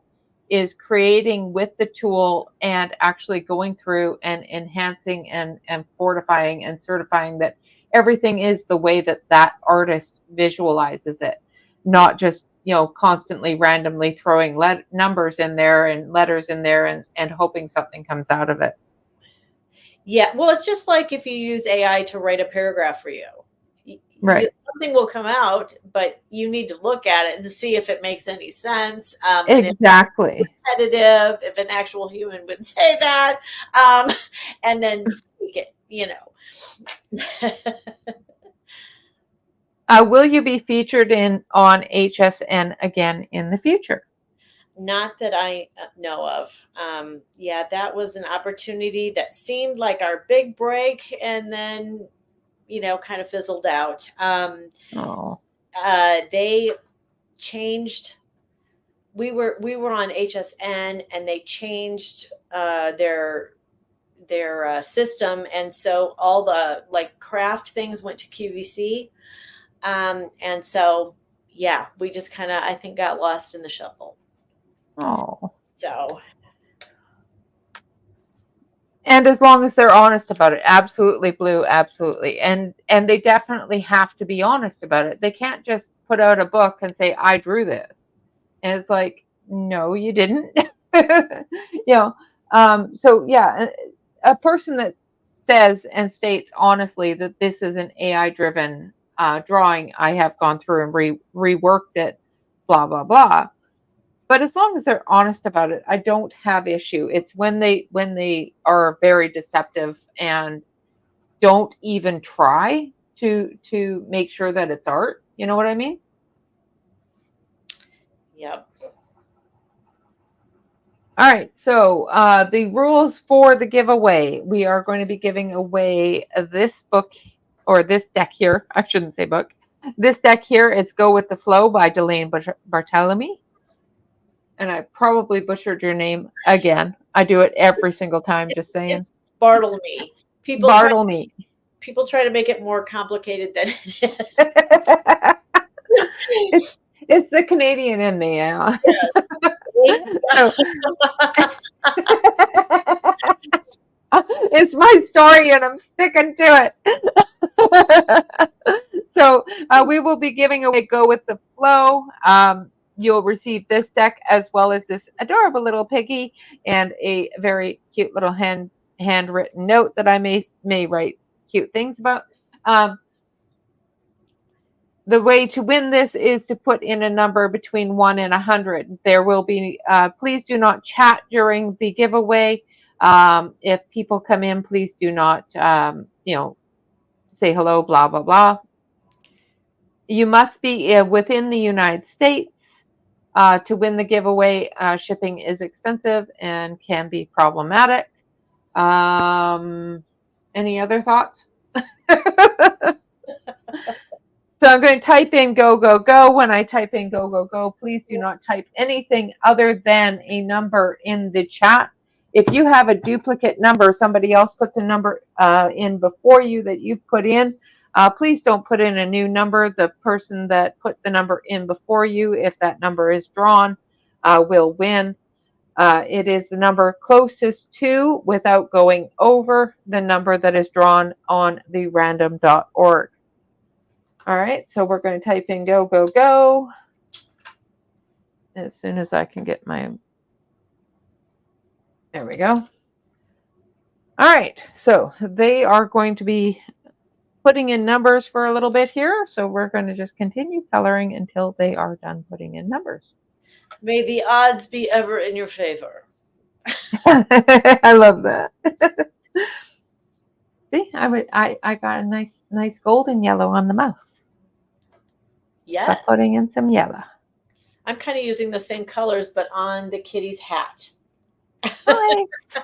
is creating with the tool and actually going through and enhancing and fortifying and certifying that everything is the way that that artist visualizes it, not just constantly randomly throwing numbers in there and letters in there and hoping something comes out of it. yeah, well, it's just like if you use AI to write a paragraph for you. Right. Something will come out, but you need to look at it and see if it makes any sense. And if it's Exactly. repetitive, if an actual human would say that, um, and then tweak it. Will you be featured on HSN again in the future? Not that I know of. Yeah, that was an opportunity that seemed like our big break and then, kind of fizzled out. Oh. they changed. We were on HSN, and they changed their system, and so all the like craft things went to QVC, and so yeah, we just kind of, I think, got lost in the shuffle. Oh. So And as long as they're honest about it, absolutely, Blue, absolutely. And they definitely have to be honest about it. They can't just put out a book and say, I drew this. And it's like, no, you didn't. So yeah, a person that says and states honestly that this is an AI driven drawing, I have gone through and reworked it, blah, blah, blah. But as long as they're honest about it, I don't have issue. It's when they are very deceptive and don't even try to make sure that it's art. You know what I mean? yep. All right. So the rules for the giveaway: we are going to be giving away this book, or this deck here. I shouldn't say book. This deck here. It's "Go with the Flow" by Delaine Barthelemy. And I probably butchered your name again. I do it every single time, just saying. It's Bartlemy. Bartlemy. People try to make it more complicated than it is. it's the Canadian in me. Yeah. It's my story and I'm sticking to it. So we will be giving away Go with the Flow. You'll receive this deck as well as this adorable little piggy and a very cute little handwritten note that I may write cute things about. The way to win this is to put in a number between 1 and 100. There will be, please do not chat during the giveaway. If people come in, please do not, say hello, blah, blah, blah. You must be within the United States. To win the giveaway. Shipping is expensive and can be problematic. Any other thoughts? So I'm going to type in go, go, go. When I type in go, go, go, please do not type anything other than a number in the chat. If you have a duplicate number, somebody else puts a number in before you that you've put in, please don't put in a new number. The person that put the number in before you, if that number is drawn, will win. It is the number closest to, without going over, the number that is drawn on the random.org. All right, so we're going to type in go, go, go. As soon as I can get my... There we go. All right, so they are going to be putting in numbers for a little bit here. So we're going to just continue coloring until they are done putting in numbers. May the odds be ever in your favor. I love that. See, I got a nice golden yellow on the mouse. Yeah. By putting in some yellow. I'm kind of using the same colors, but on the kitty's hat. Nice.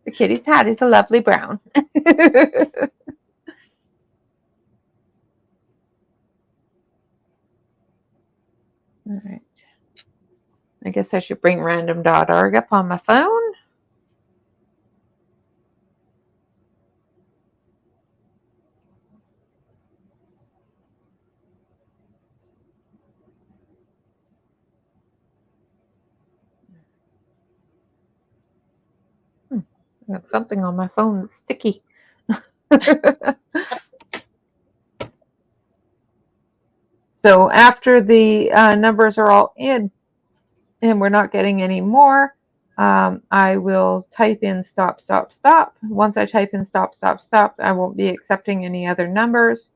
The kitty's hat is a lovely brown. All right. I guess I should bring random.org up on my phone. I got something on my phone that's sticky. So after the numbers are all in and we're not getting any more, I will type in stop, stop, stop. Once I type in stop, stop, stop, I won't be accepting any other numbers.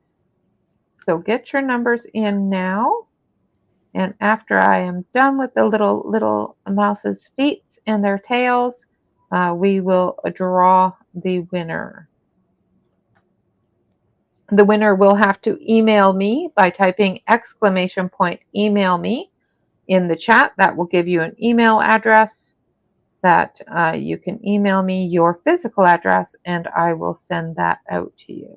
So get your numbers in now. And after I am done with the little mouse's feet and their tails, we will draw the winner. The winner will have to email me by typing !email me in the chat. That will give you an email address that you can email me your physical address and I will send that out to you.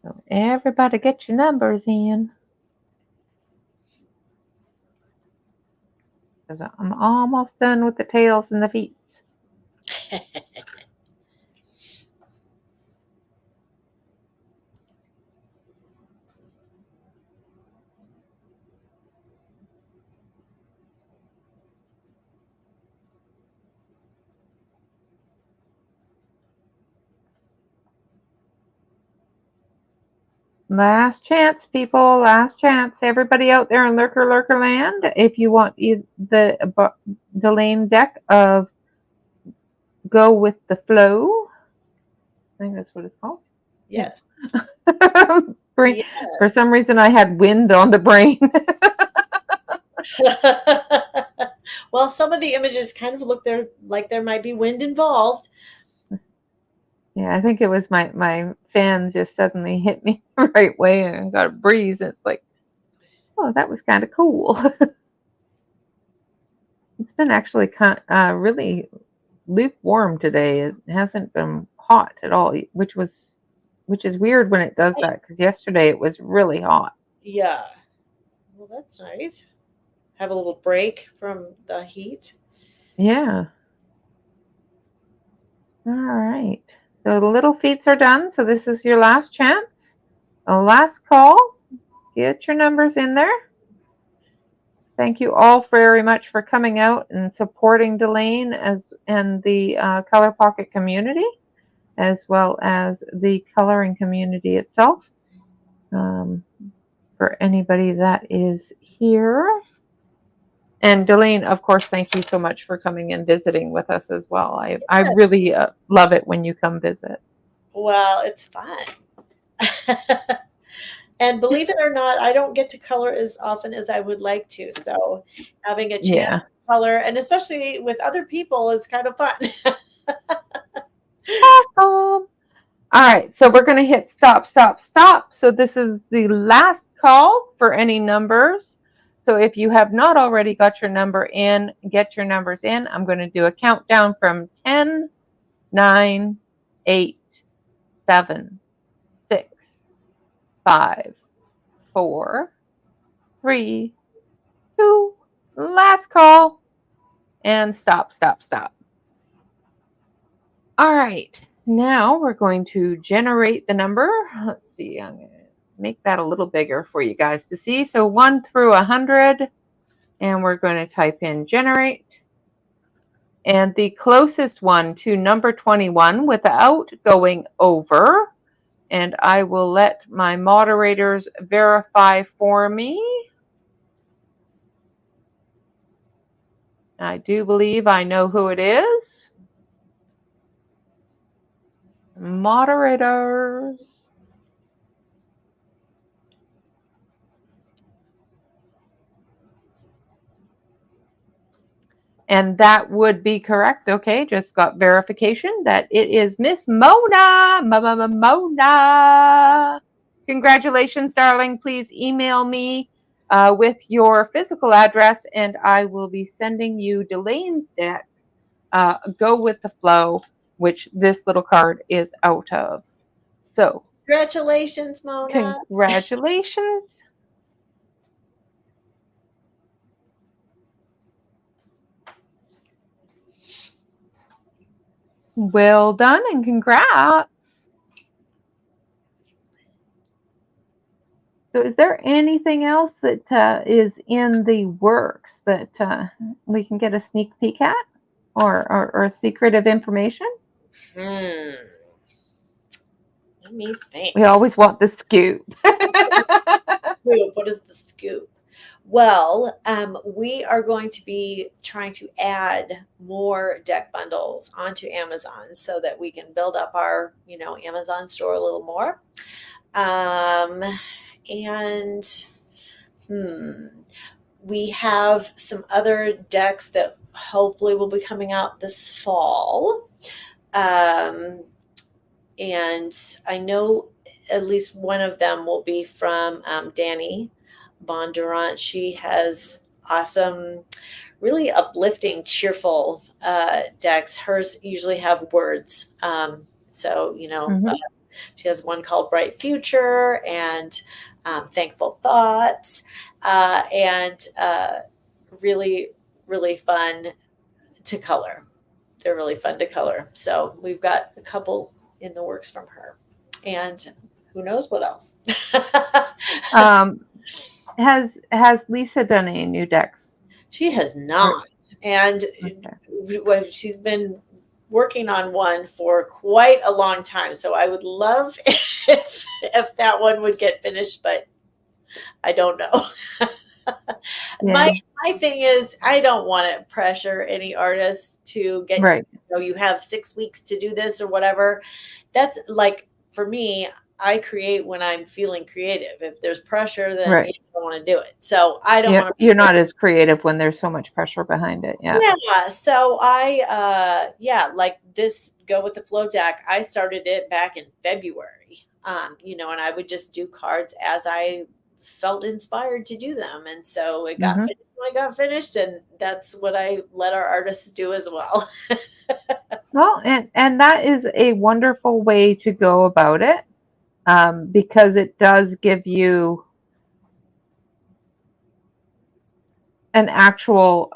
So everybody get your numbers in. Because I'm almost done with the tails and the feet. Last chance, people. Last chance. Everybody out there in Lurker Land, if you want the Delane deck of Go with the Flow, I think that's what it's called. Yes. Brain. Yes. For some reason, I had wind on the brain. Well, some of the images kind of look there like there might be wind involved. Yeah, I think it was my fan just suddenly hit me the right way and I got a breeze. And it's like, oh, that was kind of cool. It's been actually really lukewarm today. It hasn't been hot at all, which is weird when it does that because yesterday it was really hot. Yeah. Well, that's nice. Have a little break from the heat. Yeah. All right. So the little feats are done. So this is your last chance. A last call. Get your numbers in there. Thank you all very much for coming out and supporting Delane and the Color Pocket community, as well as the coloring community itself. For anybody that is here. And Delane, of course, thank you so much for coming and visiting with us as well. I really love it when you come visit. Well, it's fun. And believe it or not, I don't get to color as often as I would like to. So having a chance to color, and especially with other people, is kind of fun. Awesome. All right, so we're going to hit stop, stop, stop. So this is the last call for any numbers. So if you have not already got your number in, get your numbers in. I'm going to do a countdown from 10, 9, 8, 7, 6, 5, 4, 3, 2, last call, and stop, stop, stop. All right, now we're going to generate the number. Let's see, I'm going to make that a little bigger for you guys to see. So 1 through 100, and we're going to type in generate. And the closest one to number 21 without going over, and I will let my moderators verify for me. I do believe I know who it is. Moderators. And that would be correct. Okay, just got verification that it is Miss Mona. Mona. Congratulations, darling. Please email me with your physical address, and I will be sending you Delane's deck, Go with the Flow, which this little card is out of. So, congratulations, Mona. Congratulations. Well done and congrats. So is there anything else that is in the works that we can get a sneak peek at or secretive information? Let me think. We always want the scoop. What is the scoop? Well, we are going to be trying to add more deck bundles onto Amazon so that we can build up our, Amazon store a little more. And we have some other decks that hopefully will be coming out this fall. And I know at least one of them will be from Danny Bondurant. She has awesome, really uplifting, cheerful decks. Hers usually have words. She has one called Bright Future and Thankful Thoughts, and really, really fun to color. They're really fun to color. So we've got a couple in the works from her, and who knows what else. Has Lisa done any new decks? She has not, and Okay. she's been working on one for quite a long time. So I would love if that one would get finished, but I don't know. Yeah. My thing is, I don't want to pressure any artists to get, Right. you have 6 weeks to do this or whatever. That's like, for me, I create when I'm feeling creative. If there's pressure, then Right. you don't want to do it. So I don't want to. You're not as creative when there's so much pressure behind it. Yeah. Yeah. So like this Go with the Flow deck, I started it back in February. And I would just do cards as I felt inspired to do them. And so it got finished when I got finished, and that's what I let our artists do as well. Well, and that is a wonderful way to go about it, because it does give you an actual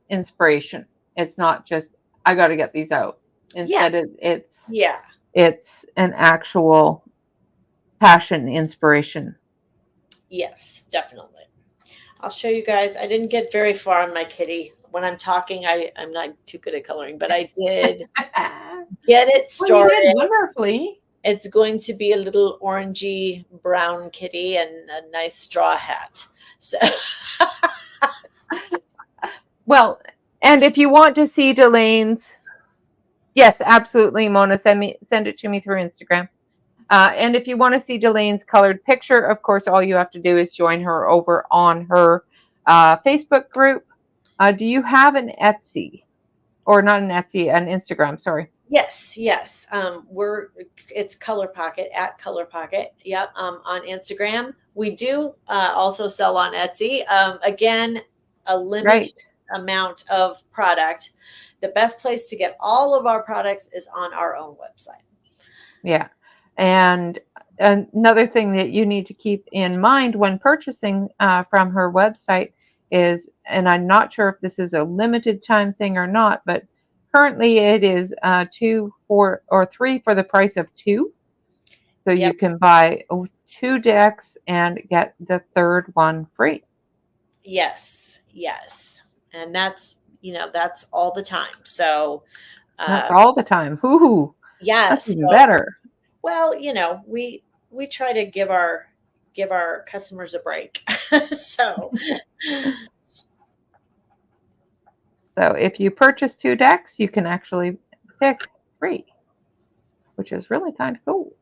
inspiration. It's not just I got to get these out. Instead, Yeah. it's an actual passion, inspiration. Yes, definitely. I'll show you guys. I didn't get very far on my kitty. When I'm talking, I'm not too good at coloring, but I did get it Well, you started. did wonderfully. It's going to be a little orangey brown kitty and a nice straw hat. So Well, and if you want to see Delaine's, yes, absolutely, Mona, send it to me through Instagram. And if you want to see Delaine's colored picture, of course, all you have to do is join her over on her Facebook group. Do you have an Etsy, or not an Etsy, an Instagram? Sorry. yes. It's Color Pocket, at Color Pocket. Yep. On Instagram. We do also sell on Etsy. Again, a limited amount of product. The best place to get all of our products is on our own website. Yeah. And another thing that you need to keep in mind when purchasing from her website is, and I'm not sure if this is a limited time thing or not, but currently it is 2, 4, or 3 for the price of 2. So you can buy 2 decks and get the third one free. Yes. And that's all the time. So that's all the time. Hoo-hoo. Yes. That's even better. Well, we try to give our customers a break. So if you purchase 2 decks, you can actually pick 3, which is really kind of cool.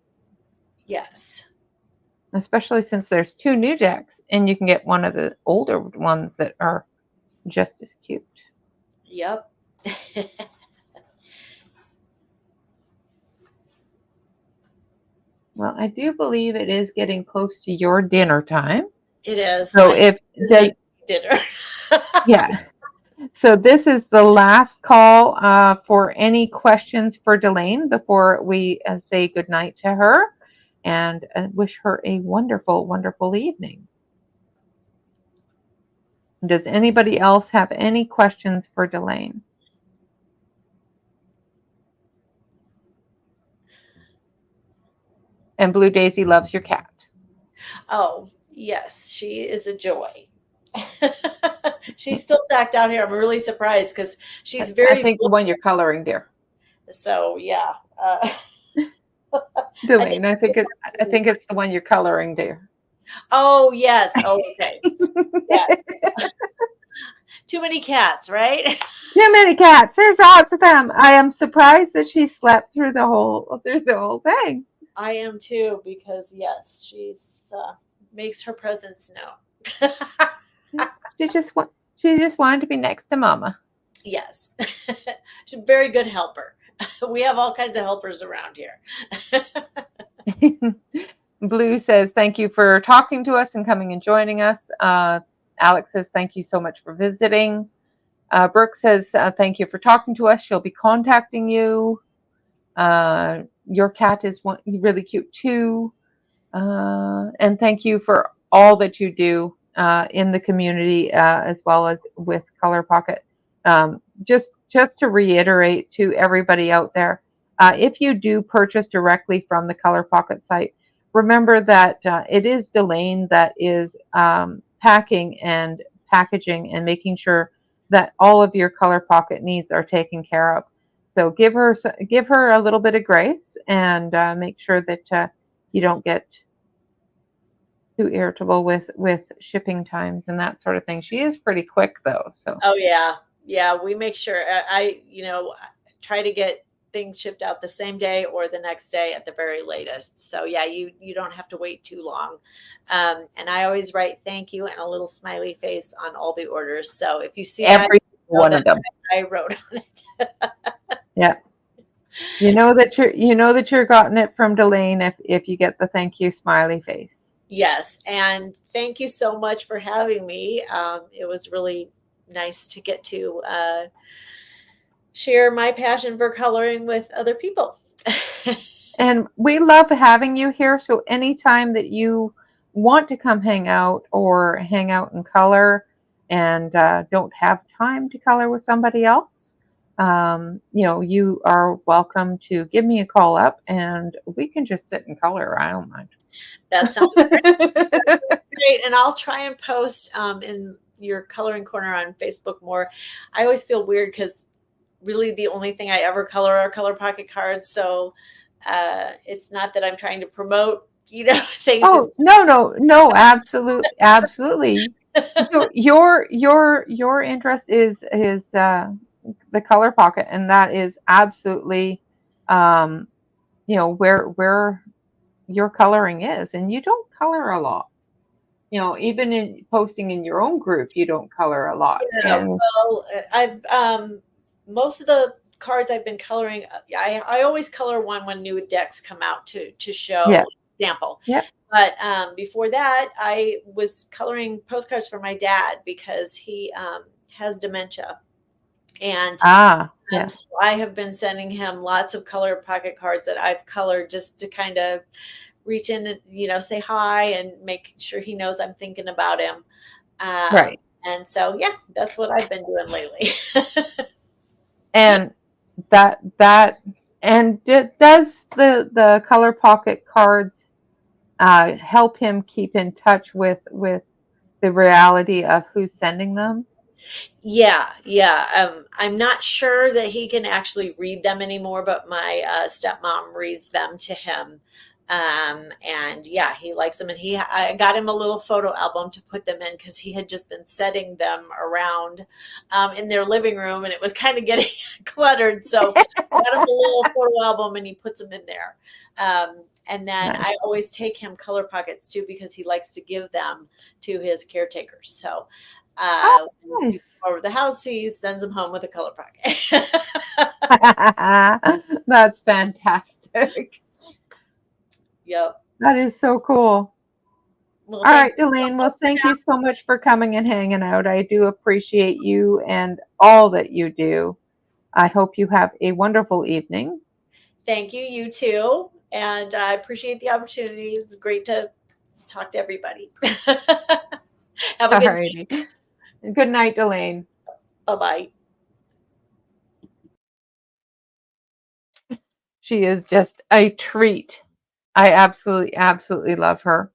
Yes. Especially since there's 2 new decks, and you can get one of the older ones that are just as cute. Yep. Well, I do believe it is getting close to your dinner time. It is. So dinner. Yeah. So this is the last call for any questions for Delaine before we say goodnight to her, and wish her a wonderful, wonderful evening. Does anybody else have any questions for Delaine? And Blue Daisy loves your cat. Oh, yes. She is a joy. She's still stacked out here. I'm really surprised because she's very. I think the one you're coloring, dear. So yeah. Delaine, I think it's the one you're coloring, dear. Oh yes. Oh, okay. Yeah. Too many cats, right? Too many cats. There's lots of them. I am surprised that she slept through the whole thing. I am too, because yes, she's makes her presence known. She just wanted to be next to Mama. Yes. She's a very good helper. We have all kinds of helpers around here. Blue says, thank you for talking to us and coming and joining us. Alex says, thank you so much for visiting. Brooke says, thank you for talking to us. She'll be contacting you. your cat is really cute too. And thank you for all that you do in the community as well as with Color Pocket. Just to reiterate to everybody out there, if you do purchase directly from the Color Pocket site, remember that it is Delane that is packing and packaging and making sure that all of your Color Pocket needs are taken care of. So give her a little bit of grace and make sure that you don't get too irritable with shipping times and that sort of thing. She is pretty quick though, so. Oh yeah. Yeah, we make sure try to get things shipped out the same day or the next day at the very latest. So yeah, you don't have to wait too long. And I always write thank you and a little smiley face on all the orders. So if you see that, Every one of them. I wrote on it. Yeah. You know that you're gotten it from Delane if you get the thank you smiley face. Yes, and thank you so much for having me. It was really nice to get to share my passion for coloring with other people. And we love having you here. So anytime that you want to come hang out or hang out and color and don't have time to color with somebody else, you are welcome to give me a call up and we can just sit and color. I don't mind. That sounds great. And I'll try and post in your coloring corner on Facebook more. I always feel weird because really the only thing I ever color are Color Pocket cards. So it's not that I'm trying to promote, things. Oh, no, absolutely. So your interest is the Color Pocket, and that is absolutely where your coloring is, and you don't color a lot. Even in posting in your own group, you don't color a lot. Yeah, And well, I've most of the cards I've been coloring, I always color one when new decks come out to show yeah, sample. yeah. But before that, I was coloring postcards for my dad because he has dementia. And Yeah. so I have been sending him lots of Color Pocket cards that I've colored just to kind of reach in and, say hi and make sure he knows I'm thinking about him. Right. And so, yeah, that's what I've been doing lately. And that and does the Color Pocket cards help him keep in touch with the reality of who's sending them? Yeah, yeah. I'm not sure that he can actually read them anymore, but my stepmom reads them to him. And yeah, he likes them. And I got him a little photo album to put them in because he had just been setting them around in their living room, and it was kind of getting cluttered. So I got him a little photo album, and he puts them in there. And then Nice. I always take him Color Pockets too because he likes to give them to his caretakers. So Oh, when his people nice. come over the house, he sends them home with a Color Pocket. That's fantastic. Yep. That is so cool. Well, All thank right, you so Delane. much Well, for thank you having so much for coming and hanging out. I do appreciate you and all that you do. I hope you have a wonderful evening. Thank you, you too. And I appreciate the opportunity. It's great to talk to everybody. Have a All good night. righty. Good night, Delane. Bye-bye. She is just a treat. I absolutely love her.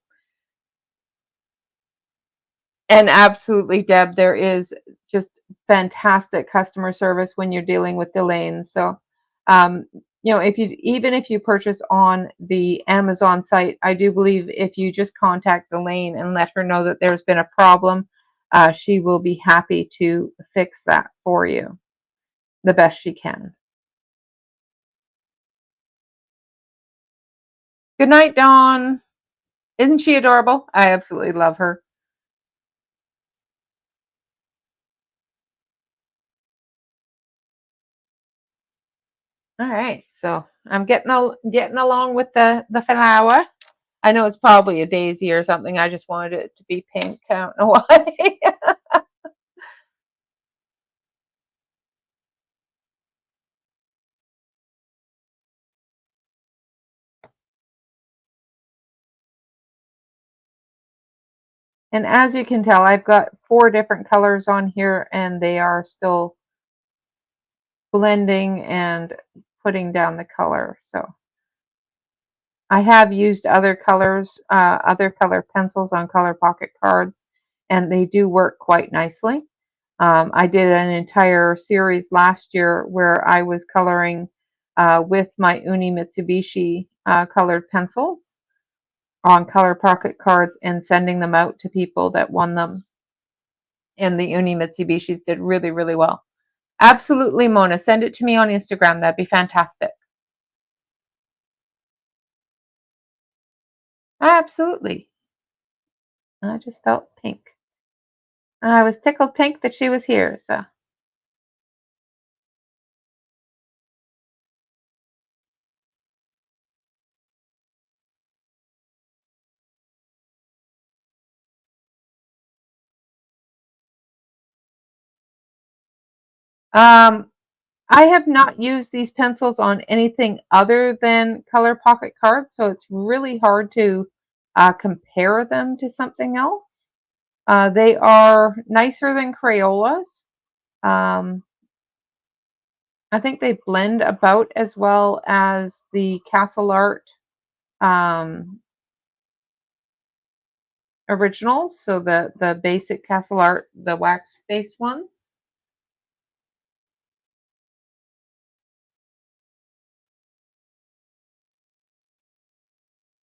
And absolutely, Deb, there is just fantastic customer service when you're dealing with Delane. So, um, if you purchase on the Amazon site, I do believe if you just contact Delane and let her know that there's been a problem, she will be happy to fix that for you the best she can. Good night, Dawn. Isn't she adorable? I absolutely love her. All right, so I'm getting along with the flower. I know it's probably a daisy or something. I just wanted it to be pink. I don't know why. And as you can tell, I've got 4 different colors on here, and they are still blending and putting down the color. So I have used other colors, other color pencils on Color Pocket cards, and they do work quite nicely. I did an entire series last year where I was coloring with my Uni Mitsubishi colored pencils on Color Pocket cards and sending them out to people that won them. And the Uni Mitsubishis did really, really well. Absolutely, Mona. Send it to me on Instagram. That'd be fantastic. Absolutely. I just felt pink. I was tickled pink that she was here. So, um, I have not used these pencils on anything other than Color Pocket cards, so it's really hard to compare them to something else. They are nicer than Crayolas. Um, I think they blend about as well as the Castle Art um, originals, so the basic Castle Art, the wax based ones.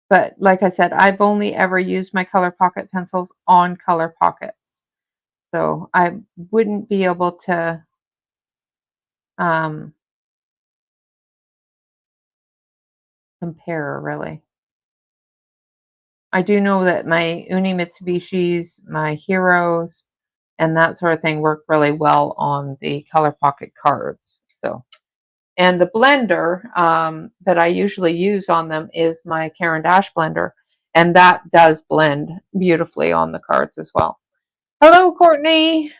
But like I said, I've only ever used my Color Pocket pencils on Color Pockets. So I wouldn't be able to um, compare really. I do know that my Uni Mitsubishis, my Heroes, and that sort of thing work really well on the Color Pocket cards. So, and the blender that I usually use on them is my Caran d'Ache blender, and that does blend beautifully on the cards as well. Hello, Courtney.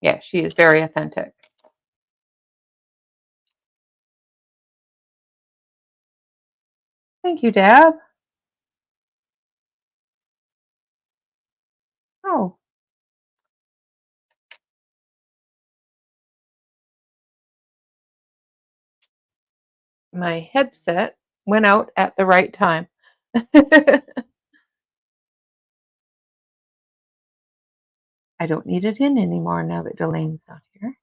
Yeah, she is very authentic. Thank you, Deb. Oh, my headset went out at the right time. I don't need it in anymore now that Delaine's not here.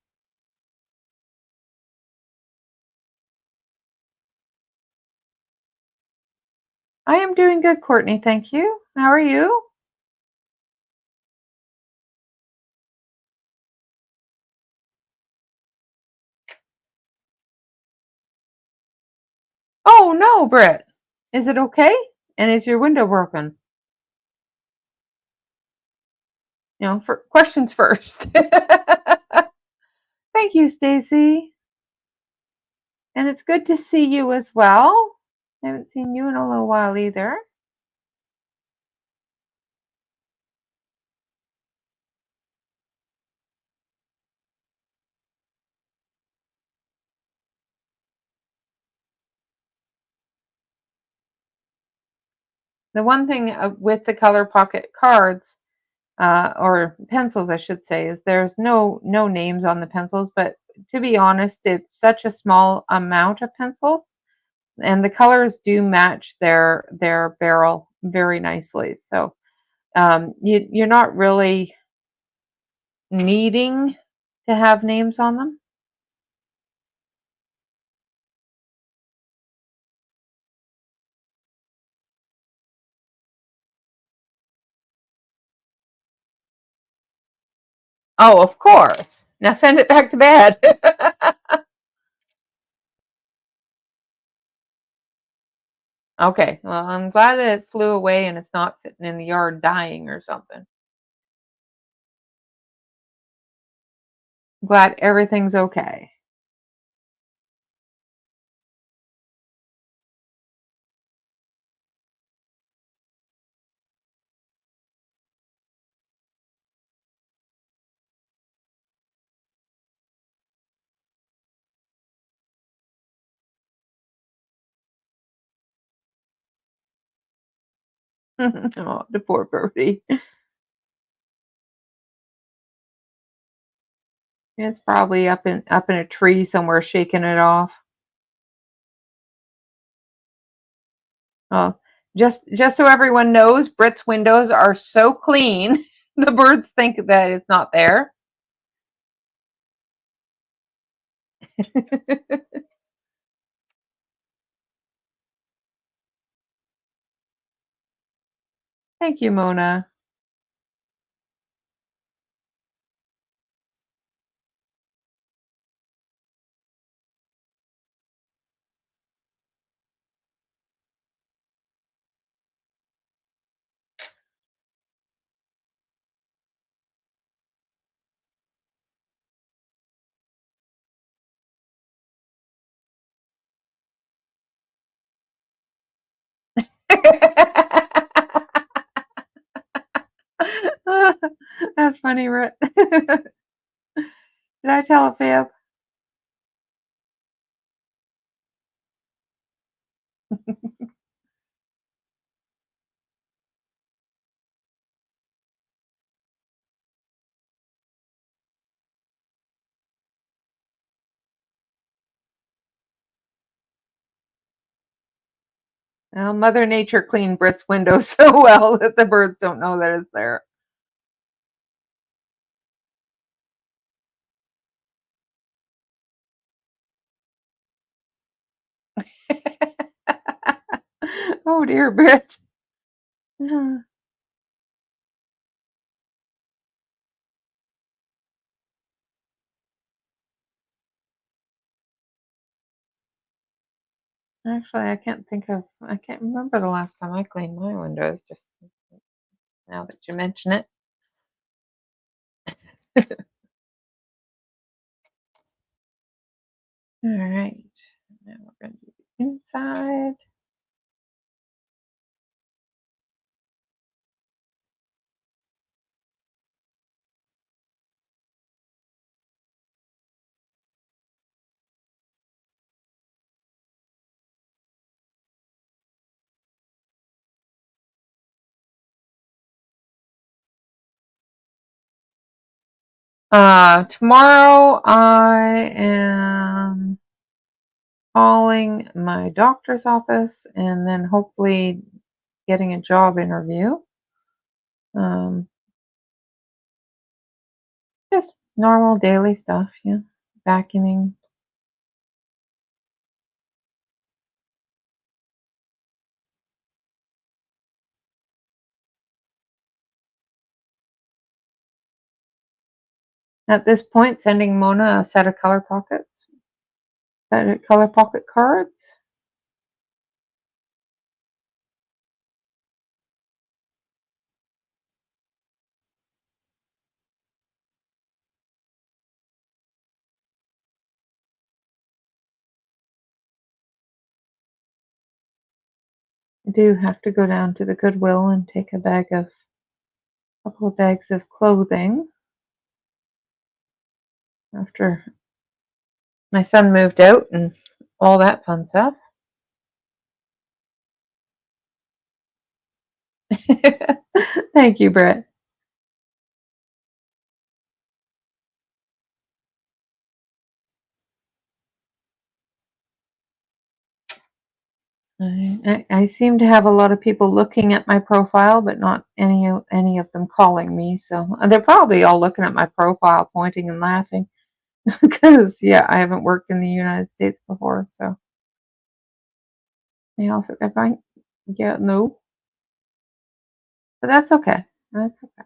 I am doing good, Courtney. Thank you. How are you? Oh no, Britt. Is it okay? And is your window broken? You know, for questions first. Thank you, Stacy. And it's good to see you as well. I haven't seen you in a little while either. The one thing with the Color Pocket cards, or pencils, I should say, is there's no names on the pencils. But to be honest, it's such a small amount of pencils, and the colors do match their barrel very nicely. So you're not really needing to have names on them. Oh, of course. Now send it back to bed. Okay. Well, I'm glad that it flew away and it's not sitting in the yard dying or something. I'm glad everything's okay. Oh, the poor birdie. It's probably up in a tree somewhere shaking it off. Oh, just so everyone knows, Brit's windows are so clean, the birds think that it's not there. Thank you, Mona. That's funny, Brit. Did I tell a fib? Well, Mother Nature cleaned Brit's window so well that the birds don't know that it's there. Oh dear, Brit. Actually, I can't remember the last time I cleaned my windows, just now that you mention it. All right, now we're going to do the inside. Tomorrow I am calling my doctor's office and then hopefully getting a job interview. Um, just normal daily stuff, yeah. Vacuuming. At this point, sending Mona a set of color pocket cards. I do have to go down to the Goodwill and take a couple of bags of clothing after my son moved out and all that fun stuff. Thank you, Britt. I seem to have a lot of people looking at my profile, but not any of them calling me. So they're probably all looking at my profile, pointing and laughing, because yeah, I haven't worked in the United States before. So they all sit there going, "Yeah, no," but that's okay. That's okay.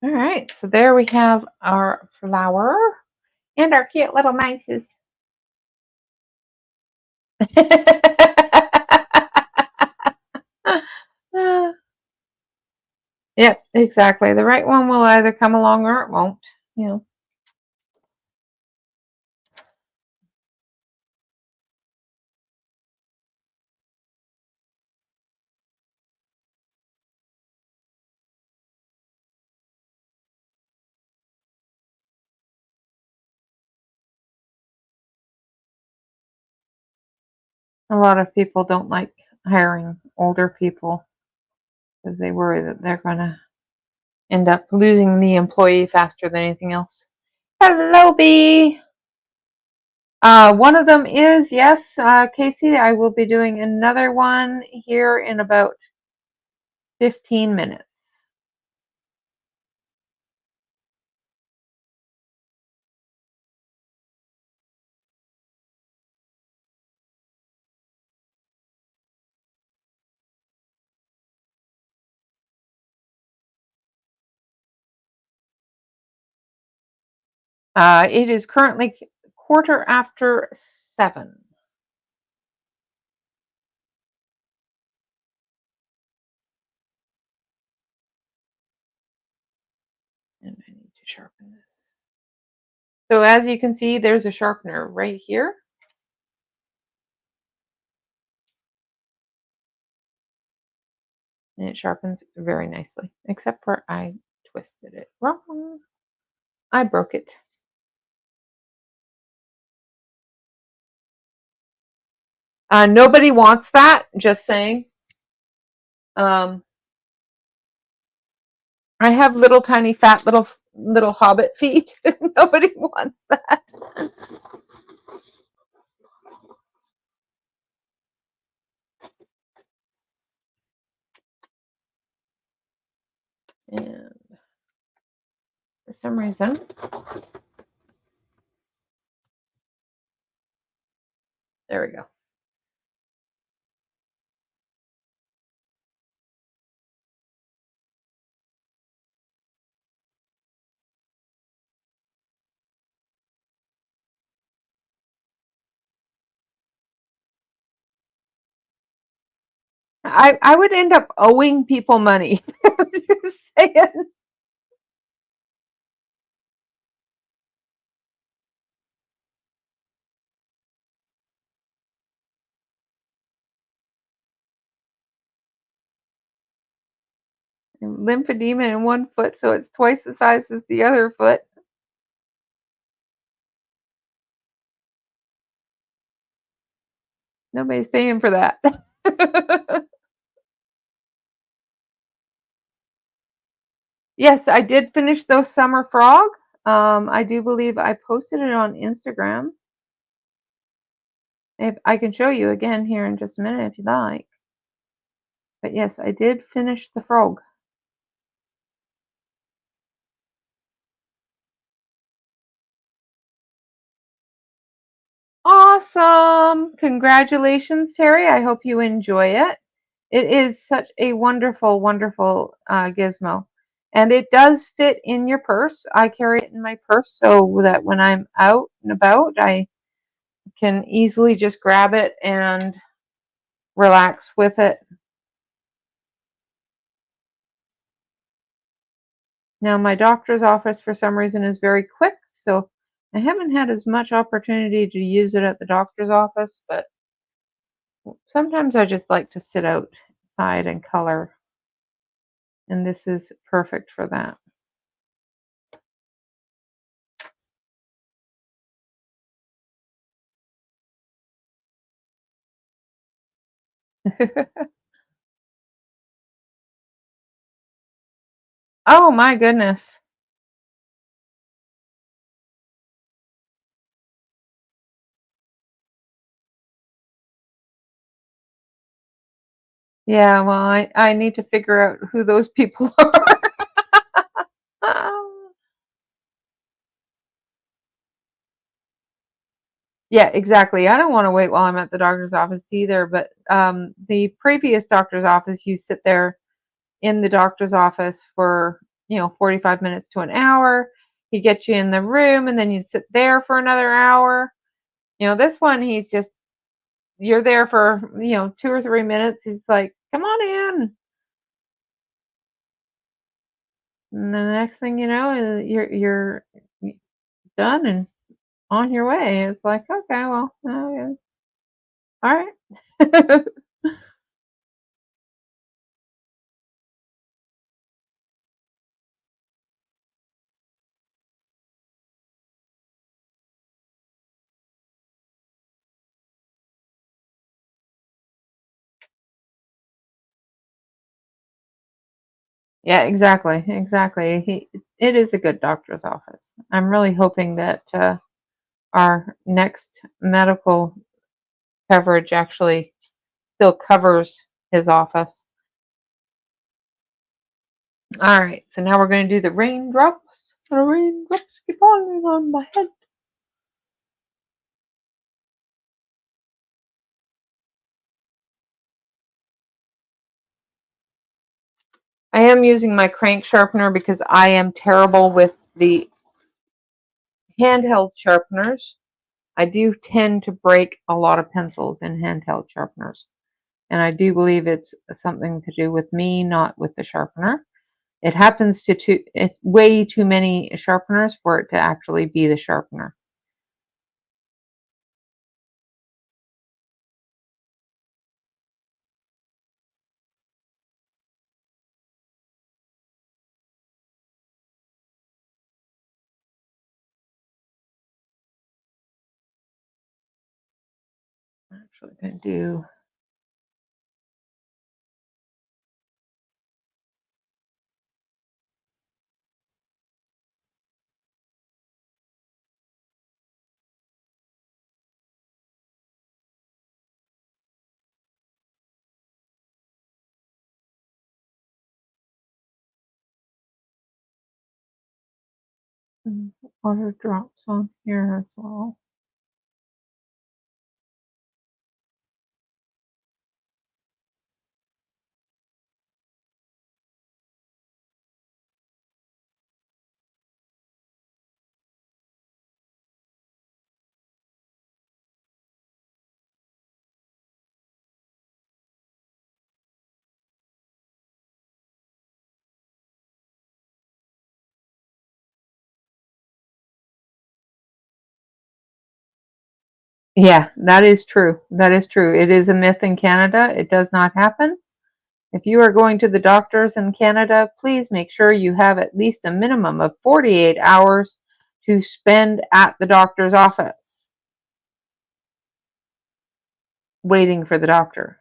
All right, so there we have our flower and our cute little mices. Yep, exactly. The right one will either come along or it won't. You know. A lot of people don't like hiring older people because they worry that they're going to end up losing the employee faster than anything else. Hello, B. One of them is, yes, Casey, I will be doing another one here in about 15 minutes. It is currently 7:15. And I need to sharpen this. So as you can see, there's a sharpener right here. And it sharpens very nicely, except for I twisted it wrong. I broke it. Nobody wants that, just saying. I have little tiny fat little hobbit feet. Nobody wants that. And for some reason, there we go. I would end up owing people money. Just saying. Lymphedema in one foot, so it's twice the size as the other foot. Nobody's paying for that. Yes, I did finish those summer frog. I do believe I posted it on Instagram. If I can show you again here in just a minute if you like. But yes, I did finish the frog. Awesome! Congratulations, Terry. I hope you enjoy it. It is such a wonderful, wonderful gizmo. And it does fit in your purse. I carry it in my purse so that when I'm out and about, I can easily just grab it and relax with it. Now, my doctor's office, for some reason, is very quick, so I haven't had as much opportunity to use it at the doctor's office, but sometimes I just like to sit outside and color, and this is perfect for that. Oh my goodness. Yeah, well, I need to figure out who those people are. Yeah, exactly. I don't want to wait while I'm at the doctor's office either, but the previous doctor's office, you sit there in the doctor's office for, 45 minutes to an hour. He gets you in the room and then you'd sit there for another hour. This one, you're there for, 2 or 3 minutes. He's like, come on in. And the next thing you know, you're done and on your way. It's like, okay, well, okay. All right. Yeah, exactly, exactly. It is a good doctor's office. I'm really hoping that our next medical coverage actually still covers his office. All right, so now we're going to do the raindrops. The raindrops keep falling on my head. I am using my crank sharpener because I am terrible with the handheld sharpeners. I do tend to break a lot of pencils in handheld sharpeners. And I do believe it's something to do with me, not with the sharpener. It happens to way too many sharpeners for it to actually be the sharpener. I'm actually going to do water drops on here as well. Yeah, that is true. That is true. It is a myth in Canada. It does not happen. If you are going to the doctors in Canada, please make sure you have at least a minimum of 48 hours to spend at the doctor's office waiting for the doctor.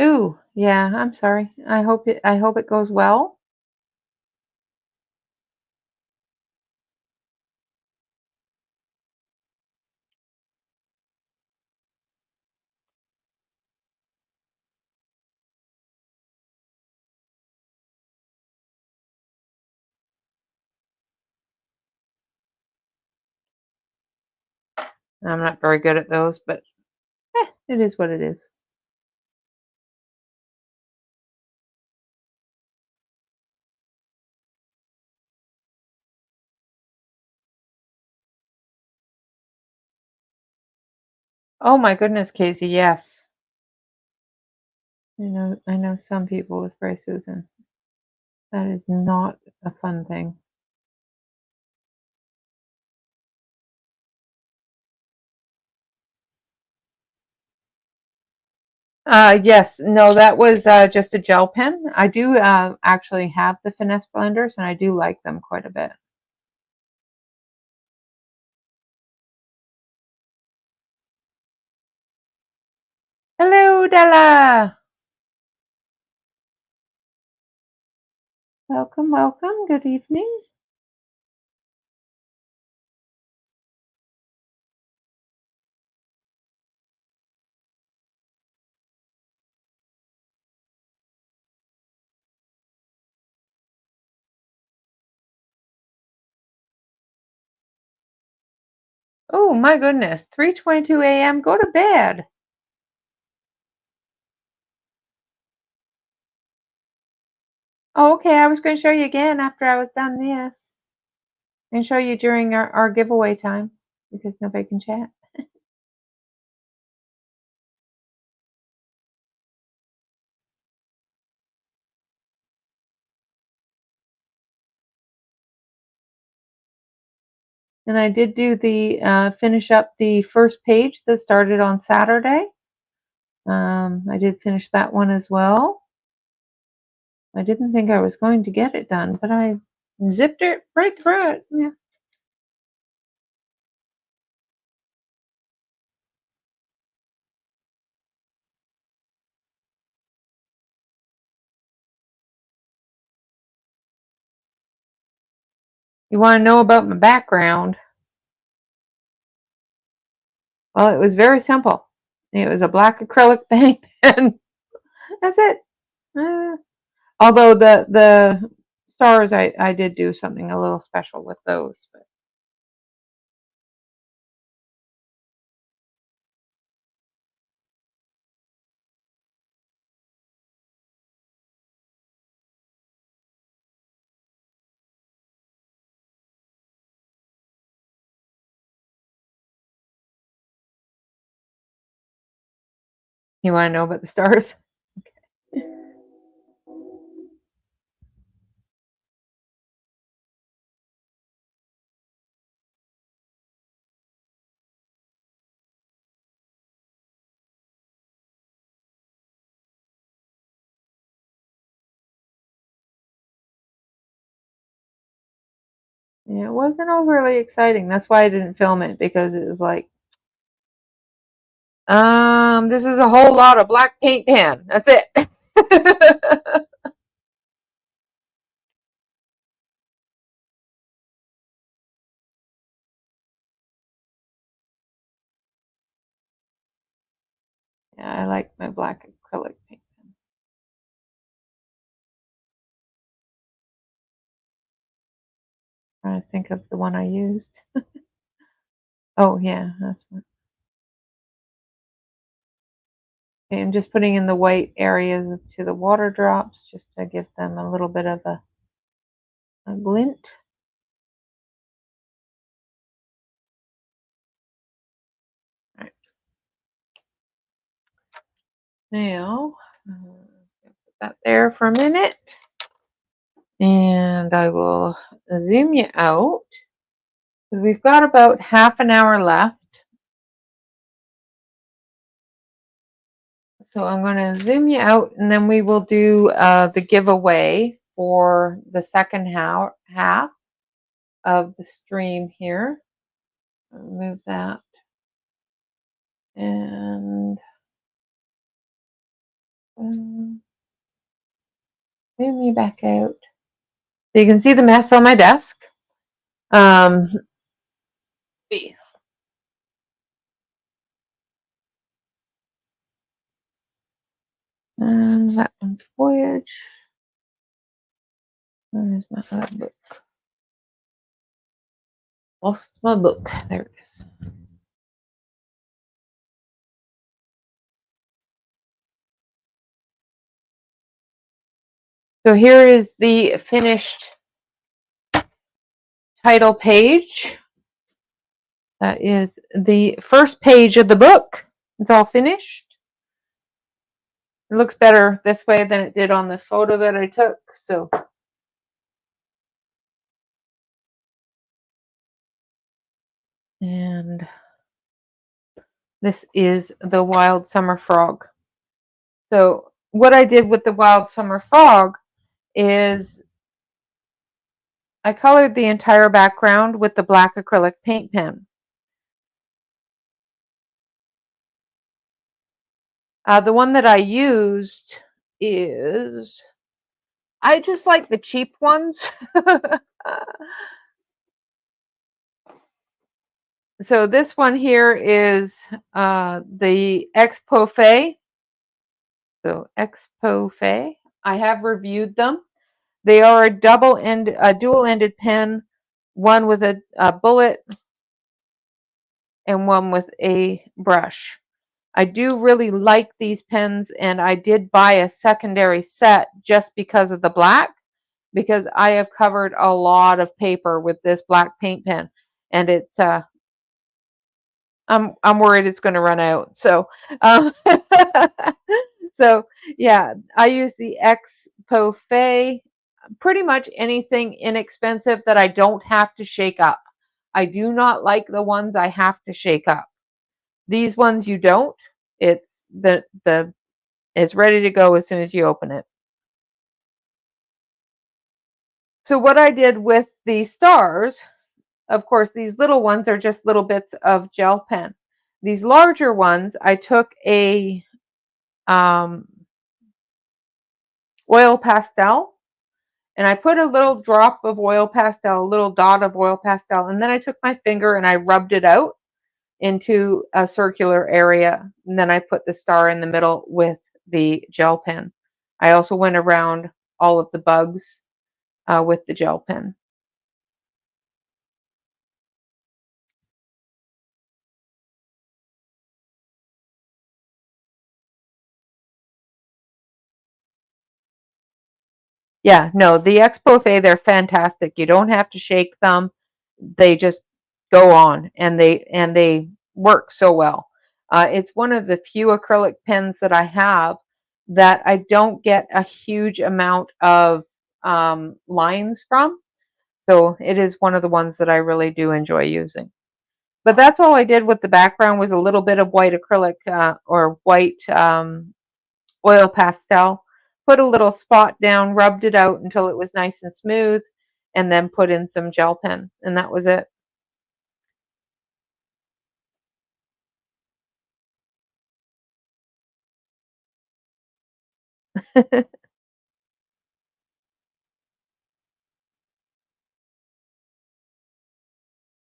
Ooh, yeah, I'm sorry. I hope it goes well. I'm not very good at those, but it is what it is. Oh my goodness, Casey, yes. I know some people with braces, and that is not a fun thing. Yes, no, that was just a gel pen. I do actually have the finesse blenders, and I do like them quite a bit. Hello, Della. Welcome, welcome. Good evening. Oh my goodness, 3:22 a.m. Go to bed. Oh, okay. I was going to show you again after I was done this, and show you during our giveaway time because nobody can chat. And I did do the finish up the first page that started on Saturday. I did finish that one as well. I didn't think I was going to get it done, but I Zipped it right through it. Yeah. You want to know about my background? Well, it was very simple. It was a black acrylic paint pen. That's it. Uh, although the stars, I did do something a little special with those. But you want to know about the stars? Yeah, it wasn't overly exciting. That's why I didn't film it, because it was like, this is a whole lot of black paint pen. That's it. Yeah, I like my black acrylic paint pen. Trying to think of the one I used. Oh yeah, that's one. Okay, I'm just putting in the white areas to the water drops just to give them a little bit of a glint. All right. Now, put that there for a minute, and I will zoom you out because we've got about half an hour left. So I'm going to zoom you out, and then we will do the giveaway for the second half of the stream here. Remove that. And zoom you back out. So you can see the mess on my desk. And that one's Voyage. Where's my other book? Lost my book. There it is. So here is the finished title page. That is the first page of the book. It's all finished. It looks better this way than it did on the photo that I took. So, and this is the Wild Summer Frog. So what I did with the Wild Summer Frog is I colored the entire background with the black acrylic paint pen. The one that I used is, I just like the cheap ones. So this one here is the Expo Fay. So Expo Fay. I have reviewed them. They are a dual-ended pen, one with a bullet and one with a brush. I do really like these pens, and I did buy a secondary set just because of the black, because I have covered a lot of paper with this black paint pen, and it's I'm worried it's going to run out. So so yeah, I use the Expo Fay. Pretty much anything inexpensive that I don't have to shake up. I do not like the ones I have to shake up. These ones you don't. It's it's ready to go as soon as you open it. So what I did with the stars, of course, these little ones are just little bits of gel pen. These larger ones, I took a um, oil pastel, and I put a little drop of oil pastel, a little dot of oil pastel, and then I took my finger and I rubbed it out into a circular area. And then I put the star in the middle with the gel pen. I also went around all of the bugs with the gel pen. Yeah, no, the Expose, they're fantastic. You don't have to shake them. They just go on, and they work so well. It's one of the few acrylic pens that I have that I don't get a huge amount of lines from. So it is one of the ones that I really do enjoy using. But that's all I did with the background, was a little bit of white acrylic or white oil pastel. Put a little spot down, rubbed it out until it was nice and smooth, and then put in some gel pen, and that was it.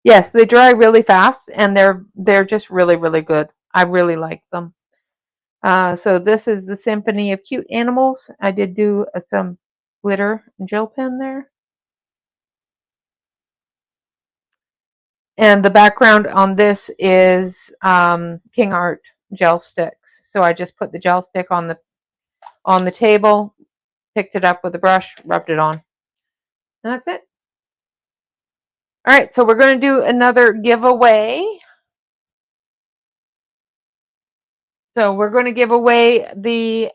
Yes, they dry really fast, and they're just really good. I really like them. So this is the Symphony of Cute Animals. I did do some glitter and gel pen there. And the background on this is King Art gel sticks. So I just put the gel stick on the table, picked it up with a brush, rubbed it on. And that's it. All right, so we're going to do another giveaway. So we're going to give away the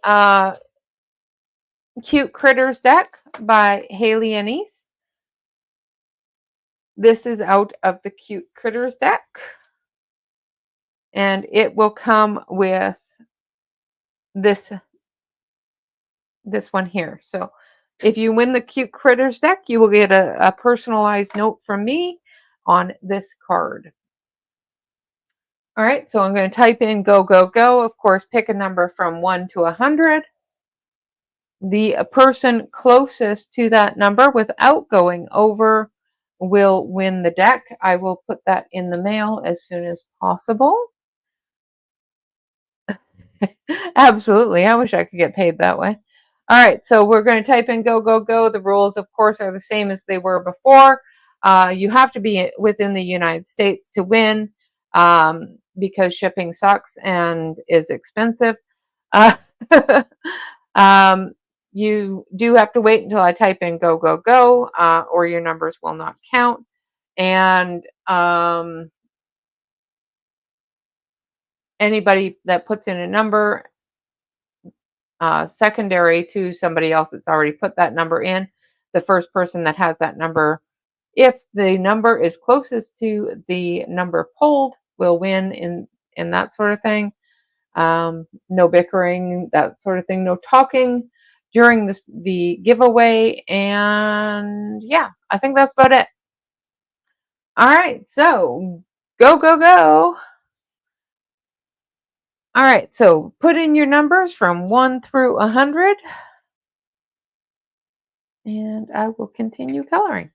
Cute Critters deck by Haley Anise. This is out of the Cute Critters deck. And it will come with this one here. So if you win the Cute Critters deck, you will get a personalized note from me on this card. All right, so I'm going to type in go, go, go. Of course, pick a number from 1 to 100. The person closest to that number without going over will win the deck. I will put that in the mail as soon as possible. Absolutely. I wish I could get paid that way. All right, so we're going to type in go, go, go. The rules, of course, are the same as they were before. You have to be within the United States to win because shipping sucks and is expensive. Uh, you do have to wait until I type in go, go, go, or your numbers will not count. And anybody that puts in a number secondary to somebody else that's already put that number in, the first person that has that number, if the number is closest to the number pulled, will win in that sort of thing. No bickering, that sort of thing. No talking during the giveaway. And yeah, I think that's about it. All right, so go, go, go. All right, so put in your numbers from 1 through 100. And I will continue coloring.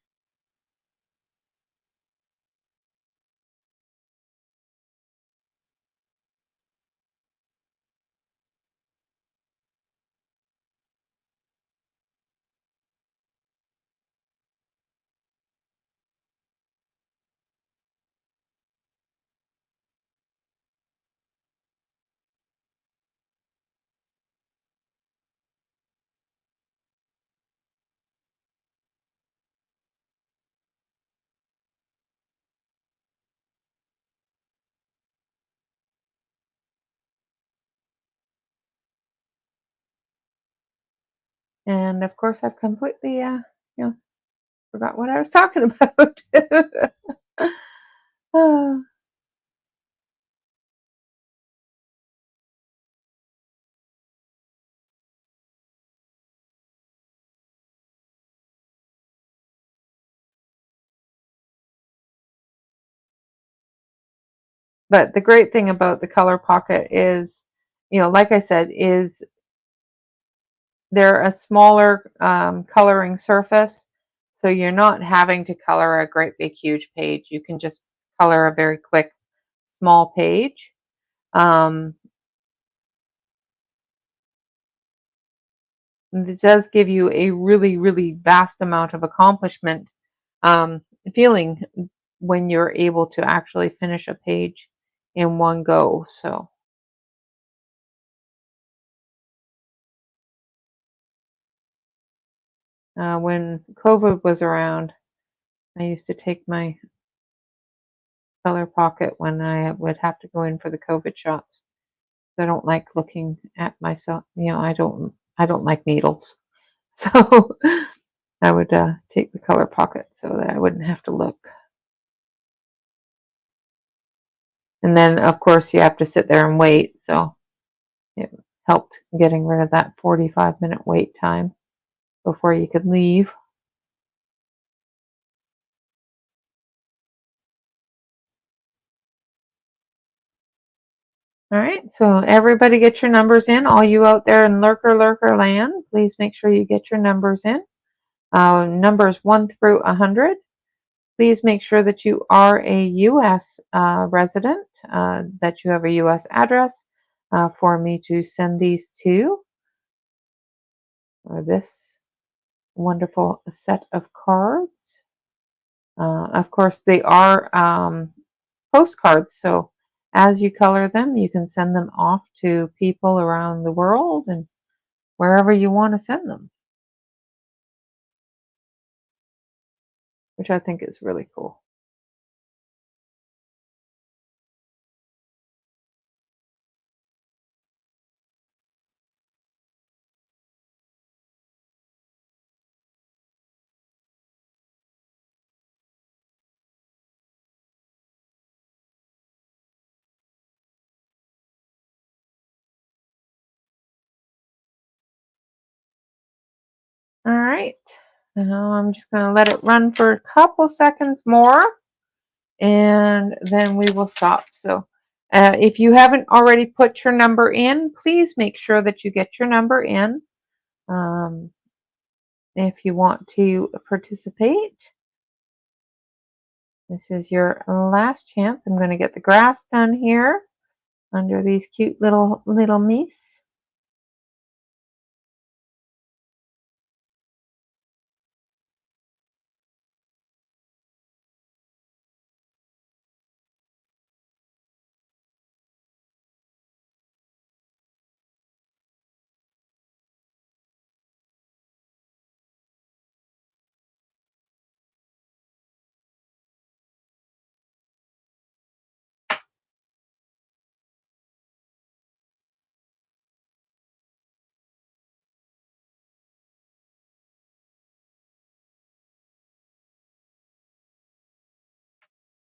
And of course, I've completely, forgot what I was talking about. Oh. But the great thing about the Color Pocket is, like I said, is they're a smaller coloring surface. So you're not having to color a great big huge page. You can just color a very quick small page. Um, it does give you a really, really vast amount of accomplishment um, feeling when you're able to actually finish a page in one go. So, when COVID was around, I used to take my Color Pocket when I would have to go in for the COVID shots. I don't like looking at myself. I don't like needles. So I would take the Color Pocket so that I wouldn't have to look. And then, of course, you have to sit there and wait. So it helped getting rid of that 45-minute wait time before you could leave. All right, so everybody get your numbers in. All you out there in lurker land, please make sure you get your numbers in. Numbers 1 through 100. Please make sure that you are a U.S. Resident, that you have a U.S. address for me to send these to, or this wonderful set of cards. Of course, they are postcards, so as you color them, you can send them off to people around the world and wherever you want to send them, which I think is really cool. All right, now I'm just going to let it run for a couple seconds more, and then we will stop. So if you haven't already put your number in, please make sure that you get your number in um, if you want to participate. This is your last chance. I'm going to get the grass done here under these cute little meese.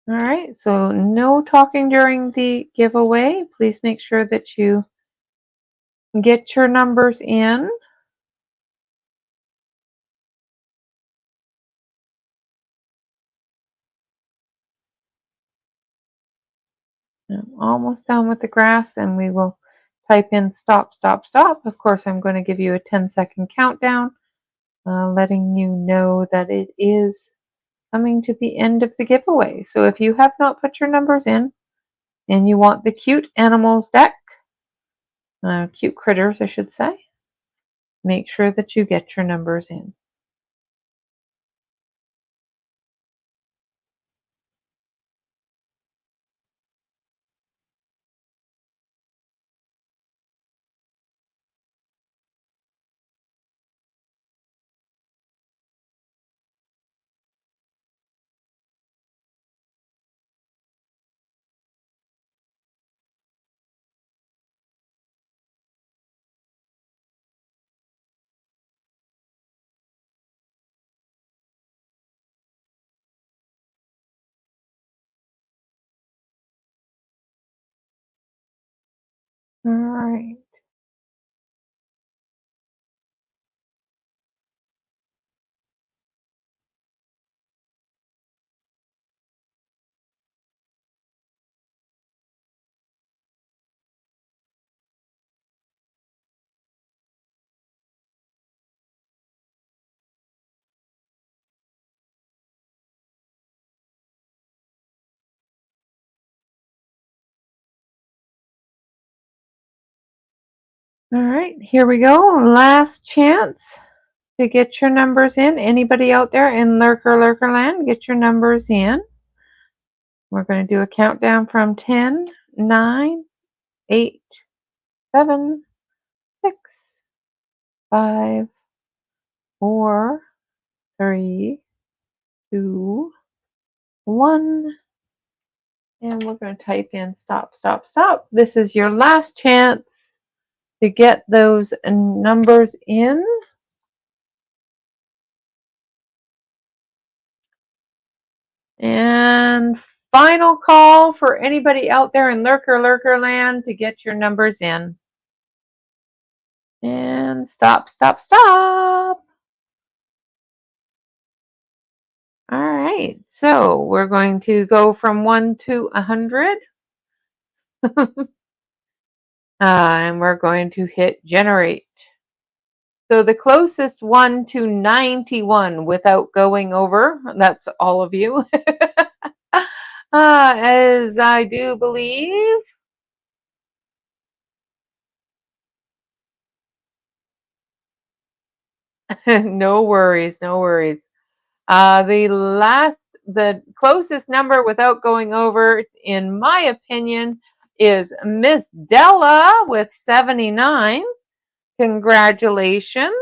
All right, so no talking during the giveaway. Please make sure that you get your numbers in. I'm almost done with the grass, and we will type in stop, stop, stop. Of course, I'm going to give you a 10-second countdown, letting you know that it is coming to the end of the giveaway. So if you have not put your numbers in and you want the cute animals deck, cute critters, I should say, make sure that you get your numbers in. All right. All right, here we go. Last chance to get your numbers in. Anybody out there in Lurker land, get your numbers in. We're going to do a countdown from 10, 9, 8, 7, 6, 5, 4, 3, 2, 1. And we're going to type in stop, stop, stop. This is your last chance to get those numbers in. And final call for anybody out there in Lurker land to get your numbers in. And stop, stop, stop. All right, so we're going to go from 1 to 100. And we're going to hit generate. So the closest one to 91 without going over, that's all of you, as I do believe. No worries, no worries. The closest number without going over, in my opinion, is Miss Della with 79. Congratulations.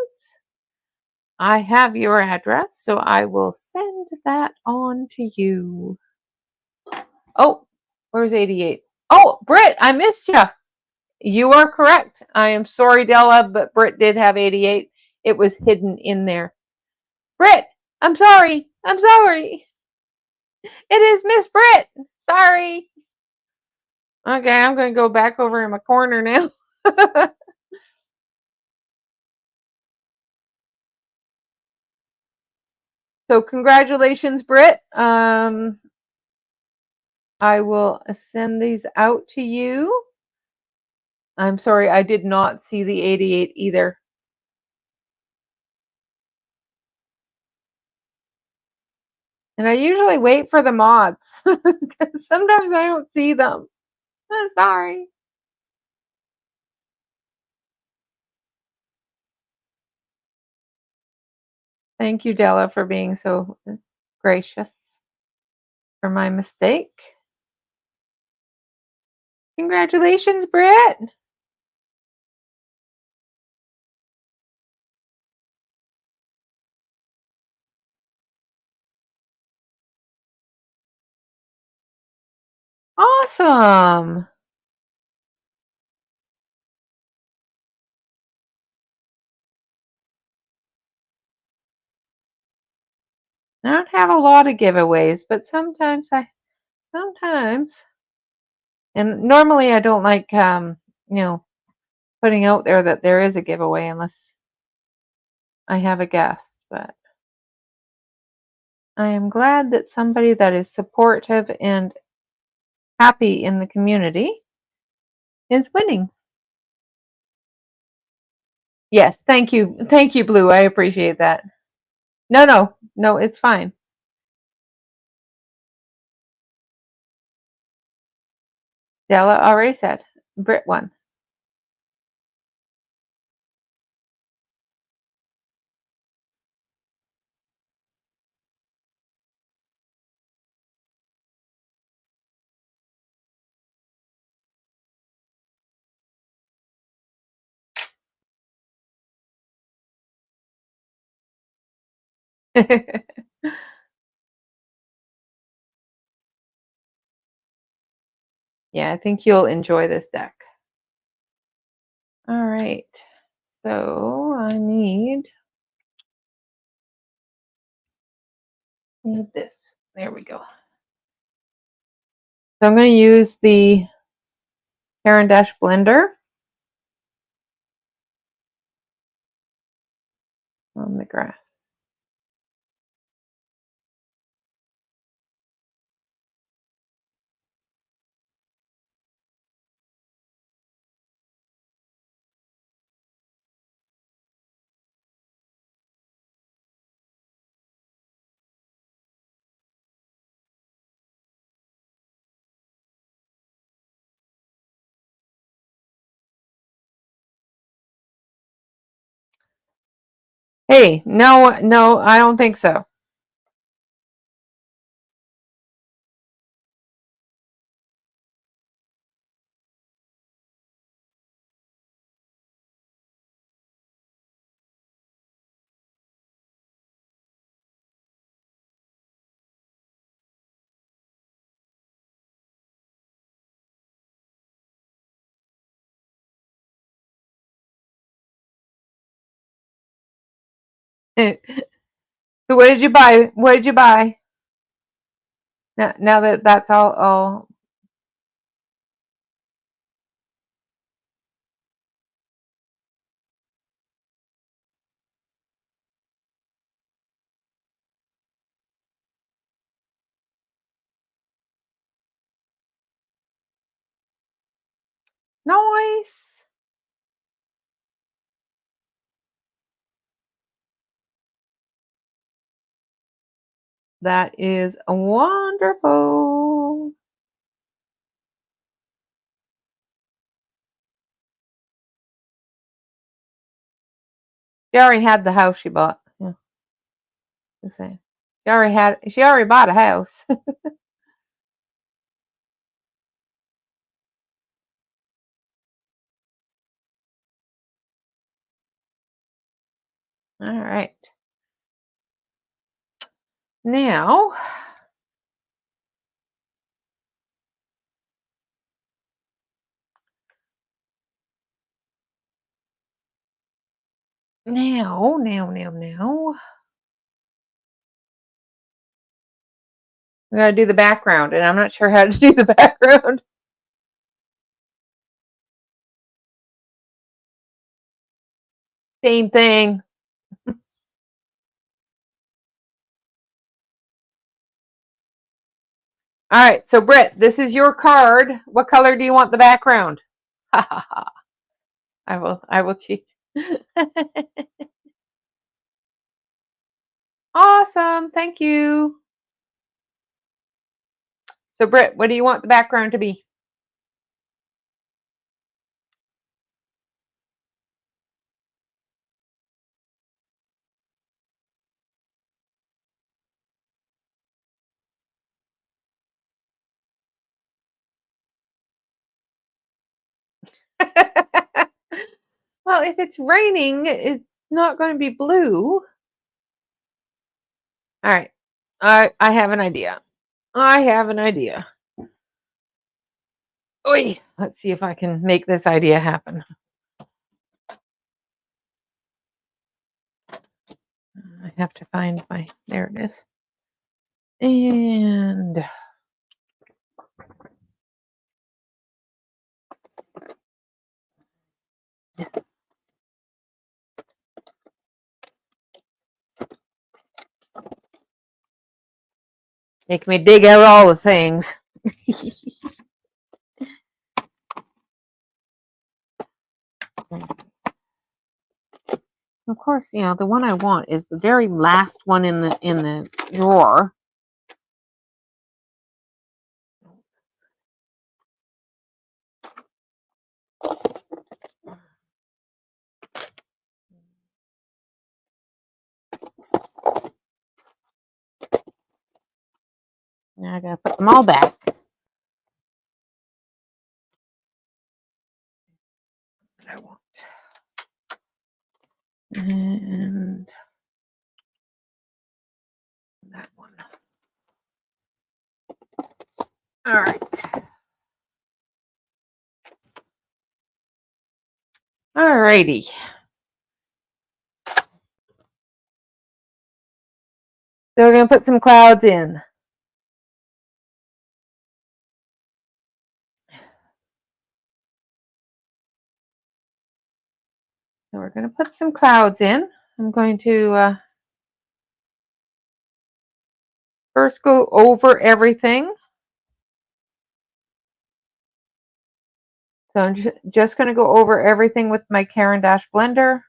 I have your address, so I will send that on to you. Oh, where's 88? Oh, Britt, I missed you. You are correct. I am sorry, Della, but Britt did have 88. It was hidden in there. Britt, I'm sorry. I'm sorry. It is Miss Britt. Sorry. Okay, I'm going to go back over in my corner now. So congratulations, Britt. I will send these out to you. I'm sorry, I did not see the 88 either. And I usually wait for the mods because sometimes I don't see them. I'm sorry. Thank you, Della, for being so gracious for my mistake. Congratulations, Britt. Awesome. I don't have a lot of giveaways, but sometimes, and normally I don't like, putting out there that there is a giveaway unless I have a guest, but I am glad that somebody that is supportive and happy in the community is winning. Yes, thank you. Thank you, Blue. I appreciate that. No, it's fine. Della already said. Britt won. Yeah, I think you'll enjoy this deck. All right. So I need this. There we go. So I'm going to use the Caran d'Ache blender on the grass. Hey, no, I don't think so. So what did you buy? What did you buy? Now that that's all. Nice. That is wonderful. She already had the house she bought. Yeah, just saying. She already bought a house. All right. Now, now. We gotta do the background, and I'm not sure how to do the background. Same thing. All right, so Britt, this is your card. What color do you want the background? I will cheat. Awesome, thank you. So Britt, what do you want the background to be? Well, if it's raining, it's not going to be blue. All right. I have an idea. I have an idea. Oi, let's see if I can make this idea happen. I have to find my, there it is. And make me dig out all the things. Of course, the one I want is the very last one in the drawer. Now I gotta put them all back. I want. And that one. All right. All righty. So we're gonna put some clouds in. So we're gonna put some clouds in. I'm going to first go over everything. So I'm just going to go over everything with my Caran d'Ache blender,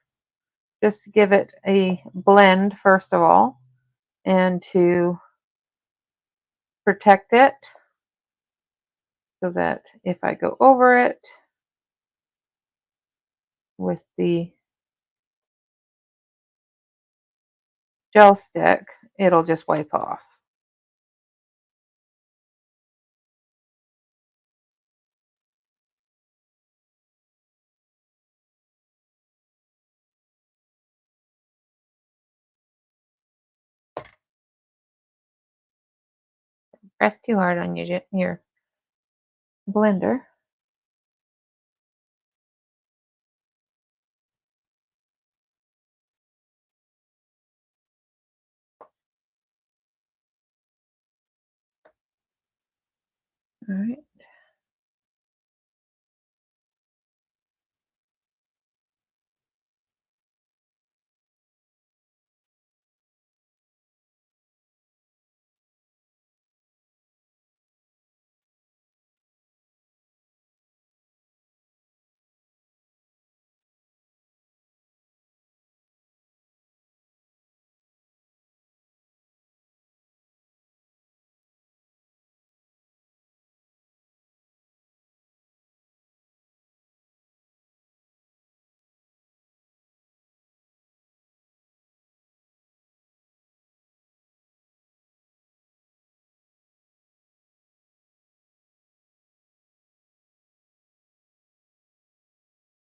just to give it a blend first of all, and to protect it so that if I go over it with the gel stick, it'll just wipe off. Press too hard on your blender. All right.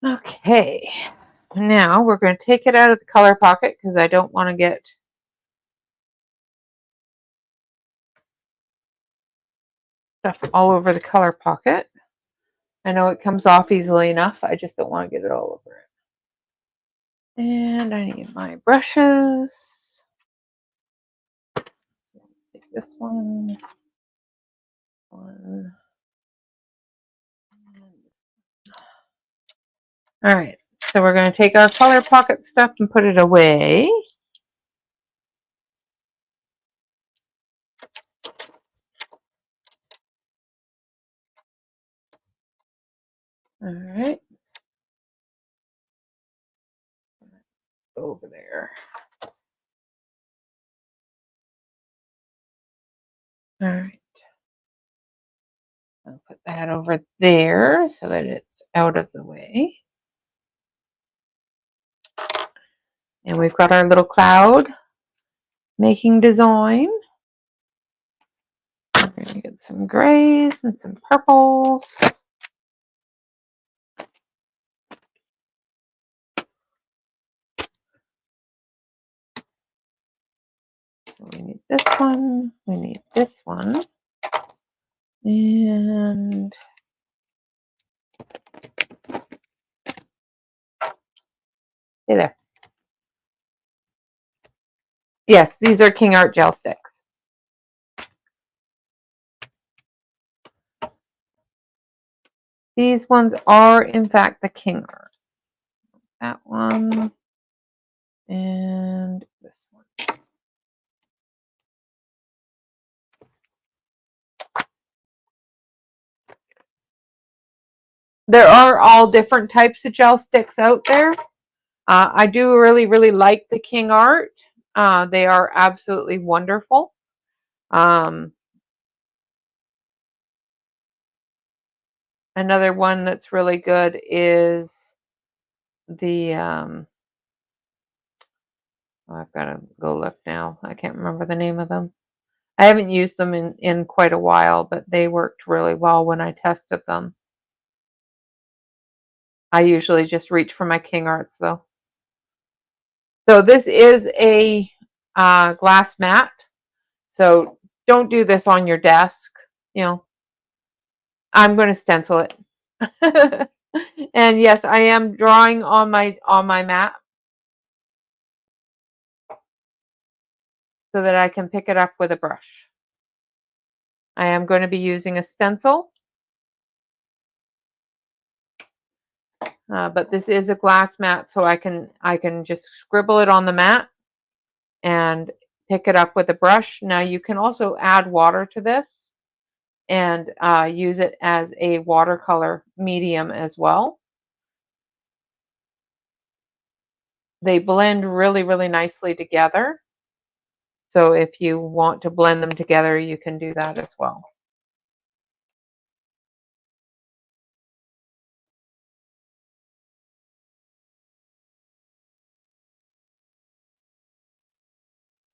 Okay, now we're going to take it out of the color pocket because I don't want to get stuff all over the color pocket. I know it comes off easily enough. I just don't want to get it all over it. And I need my brushes. So take this one. All right, so we're going to take our color pocket stuff and put it away. All right, over there. All right, I'll put that over there so that it's out of the way. And we've got our little cloud making design. We're going to get some grays and some purples. So we need this one, we need this one, and hey there. Yes, these are King Art gel sticks. These ones are, in fact, the King Art. That one and this one. There are all different types of gel sticks out there. I do really like the King Art. They are absolutely wonderful. Another one that's really good is the I've got to go look now. I can't remember the name of them. I haven't used them in quite a while, but they worked really well when I tested them. I usually just reach for my King Arts though. So this is a glass mat. So don't do this on your desk. You know, I'm going to stencil it. And yes, I am drawing on my mat so that I can pick it up with a brush. I am going to be using a stencil, but this is a glass mat, so I can just scribble it on the mat and pick it up with a brush. Now you can also add water to this and use it as a watercolor medium as well. They blend really nicely together. So if you want to blend them together, you can do that as well.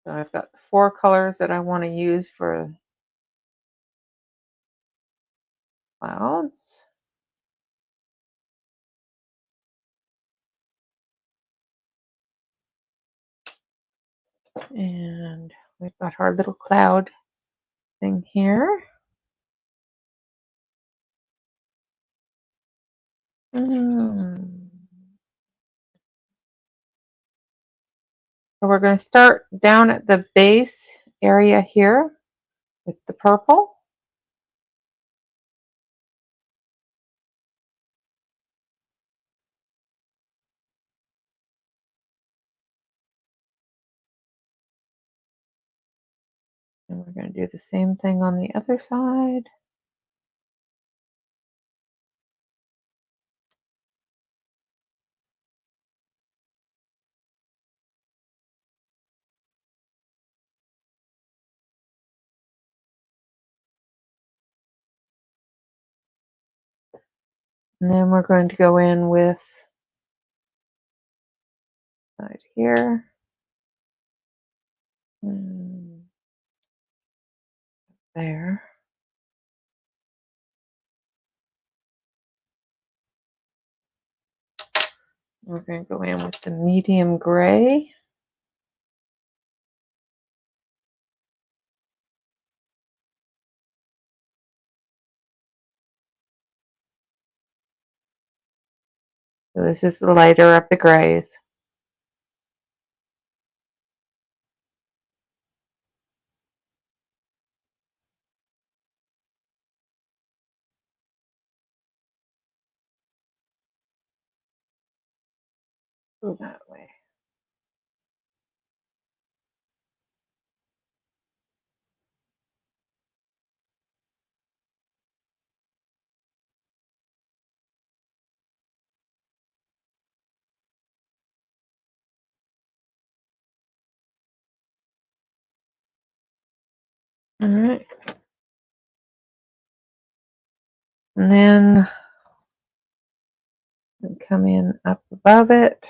So I've got 4 colors that I want to use for clouds. And we've got our little cloud thing here. Mm. So we're going to start down at the base area here with the purple. And we're going to do the same thing on the other side. And then we're going to go in with side here. And there. We're going to go in with the medium gray. So this is the lighter of the grays. Go that way. All right. And then come in up above it.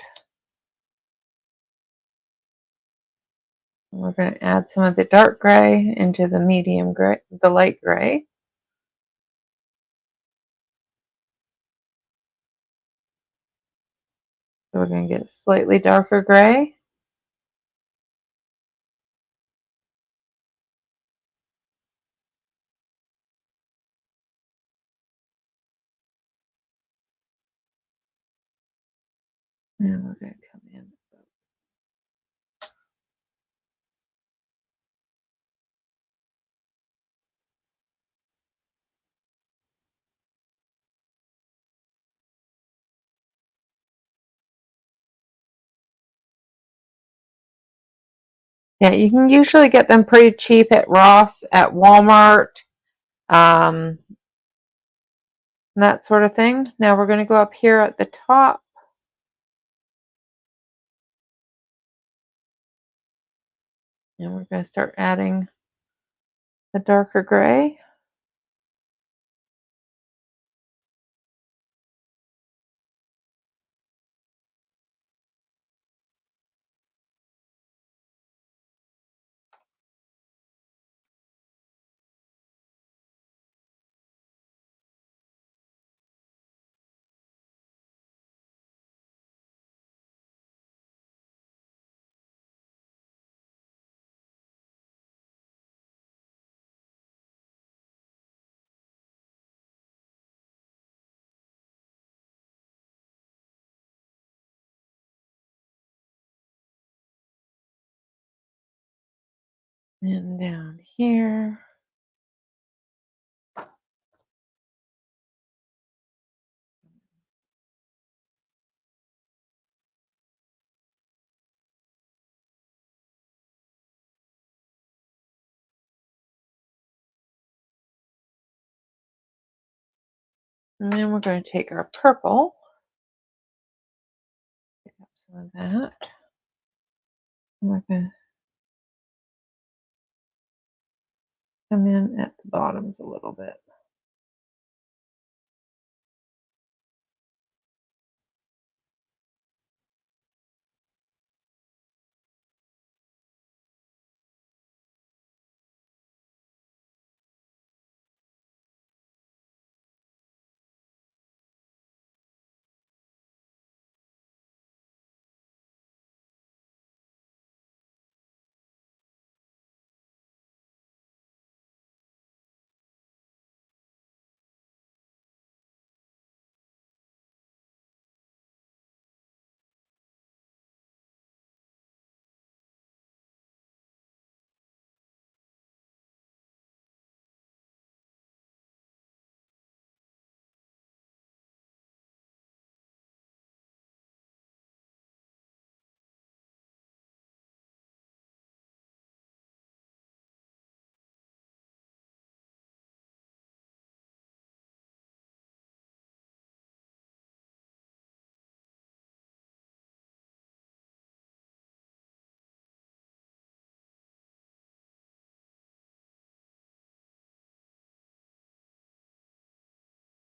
We're going to add some of the dark gray into the medium gray, the light gray. So we're going to get slightly darker gray. And we're going to come in. Yeah, you can usually get them pretty cheap at Ross, at Walmart, that sort of thing. Now we're going to go up here at the top. And we're going to start adding the darker gray. And down here. And then we're going to take our purple. Pick up some of that. And we're going to come in at the bottoms a little bit.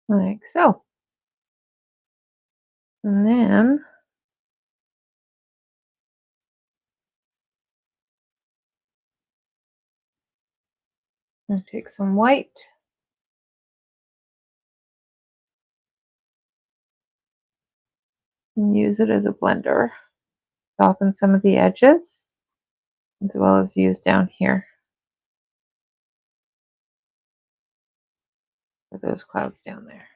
like so. And then I'll take some white. And use it as a blender. Soften some of the edges as well as use down here for those clouds down there.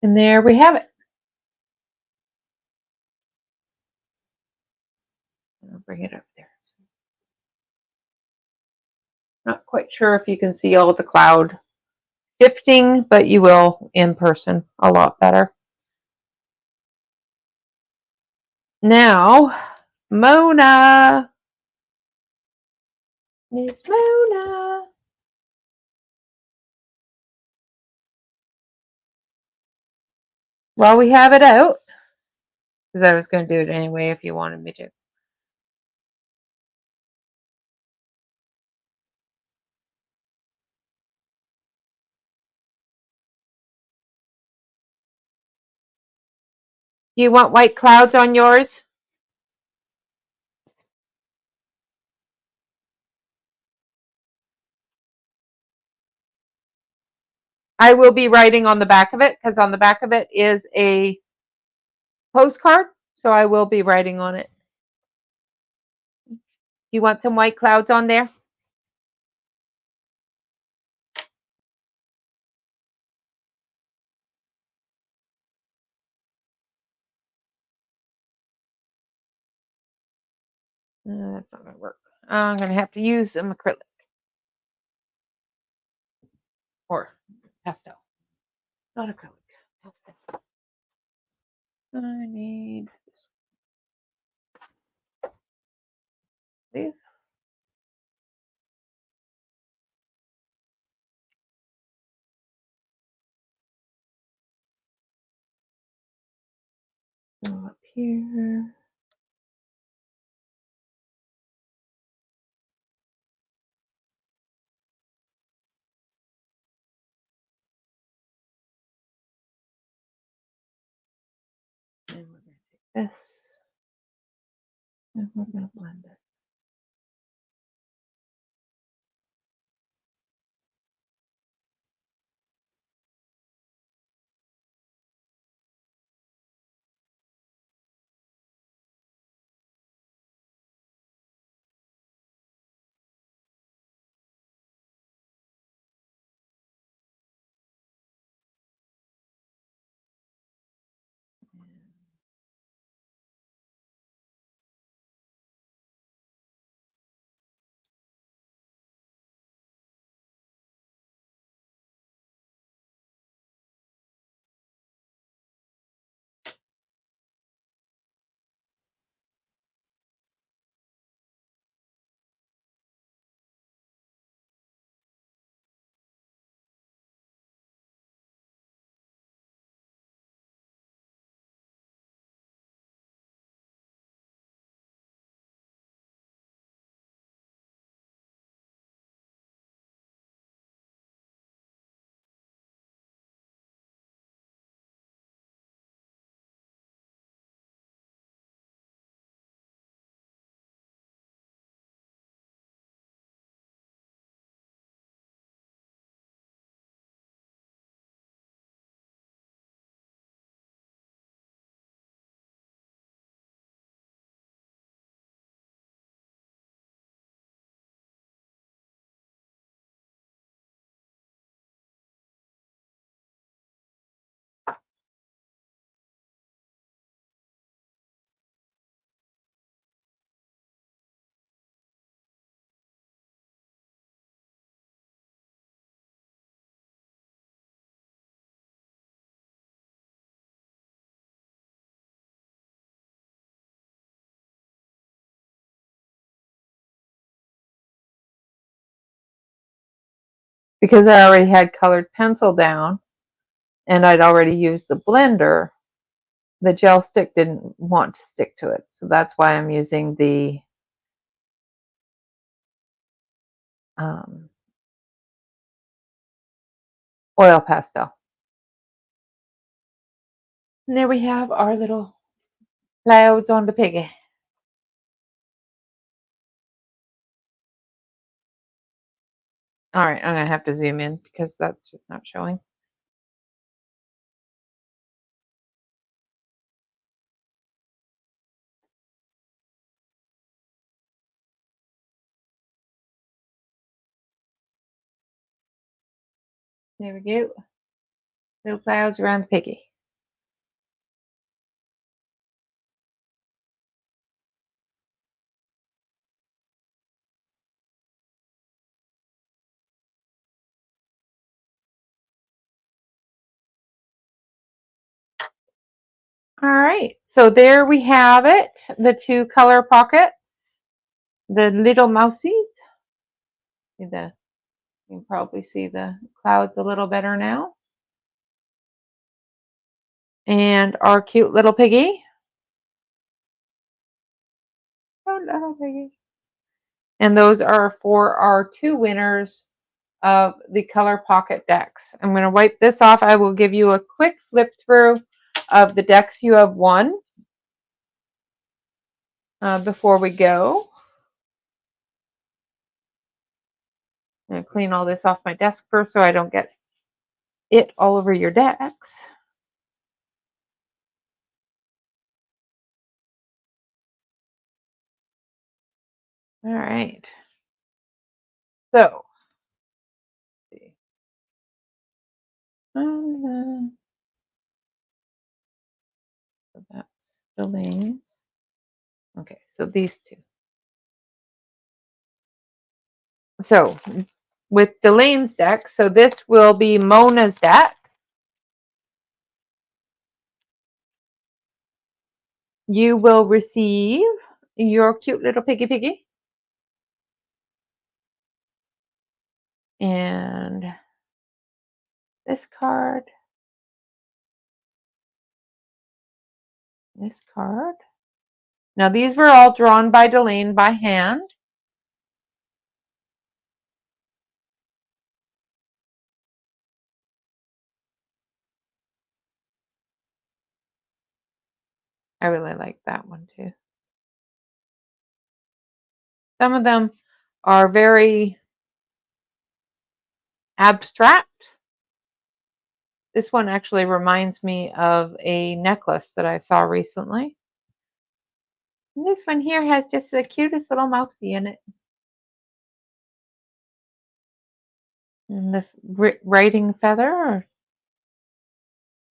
And there we have it. I'll bring it up there. Not quite sure if you can see all the cloud shifting, but you will in person a lot better. Now, Mona. Miss Mona. While we have it out, because I was going to do it anyway if you wanted me to. Do you want white clouds on yours? I will be writing on the back of it because on the back of it is a postcard. So I will be writing on it. You want some white clouds on there? That's not going to work. I'm going to have to use some acrylic or pastel. Not acrylic, pastel. I need this. Go up here. And we're going to take this. And we're going to blend it. Because I already had colored pencil down and I'd already used the blender, the gel stick didn't want to stick to it. So that's why I'm using the oil pastel. And there we have our little clouds on the piggy. All right, I'm gonna have to zoom in because that's just not showing. There we go. Little clouds around the piggy. All right, so there we have it. The two color pockets, the little mousies. You can probably see the clouds a little better now. And our cute little piggy. Oh, little piggy. And those are for our two winners of the color pocket decks. I'm going to wipe this off. I will give you a quick flip through of the decks you have won before we go. I'm going to clean all this off my desk first so I don't get it all over your decks. All right. So, so that's the lanes. Okay, so these two. So with Delane's deck, so this will be Mona's deck. You will receive your cute little piggy. And this card. This card. Now these were all drawn by Delane by hand. I really like that one too. Some of them are very abstract. This one actually reminds me of a necklace that I saw recently. And this one here has just the cutest little mousey in it. And the writing feather.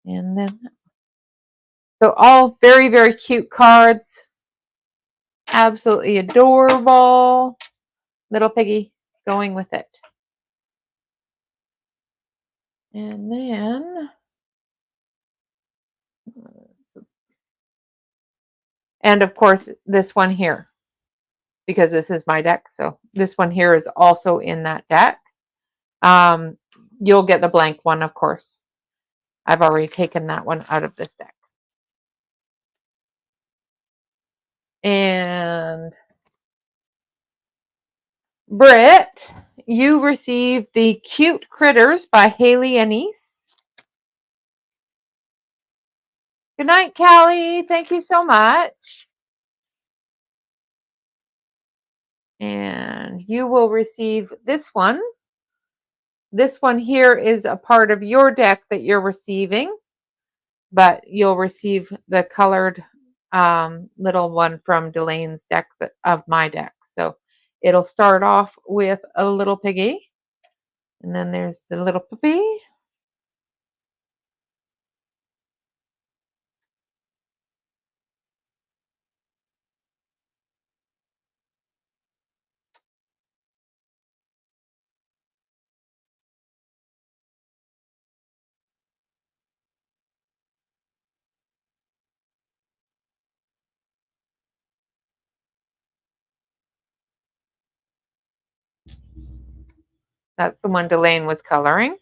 And then, so all very, very cute cards. Absolutely adorable. Little piggy going with it. And then, and of course, this one here, because this is my deck. So this one here is also in that deck. You'll get the blank one, of course. I've already taken that one out of this deck. And Britt, you received the Cute Critters by Haley Anise. Good night, Callie. Thank you so much. And you will receive this one. This one here is a part of your deck that you're receiving, but you'll receive the colored little one from Delane's deck of my deck. So it'll start off with a little piggy, and then there's the little puppy. That's the one Delane was coloring.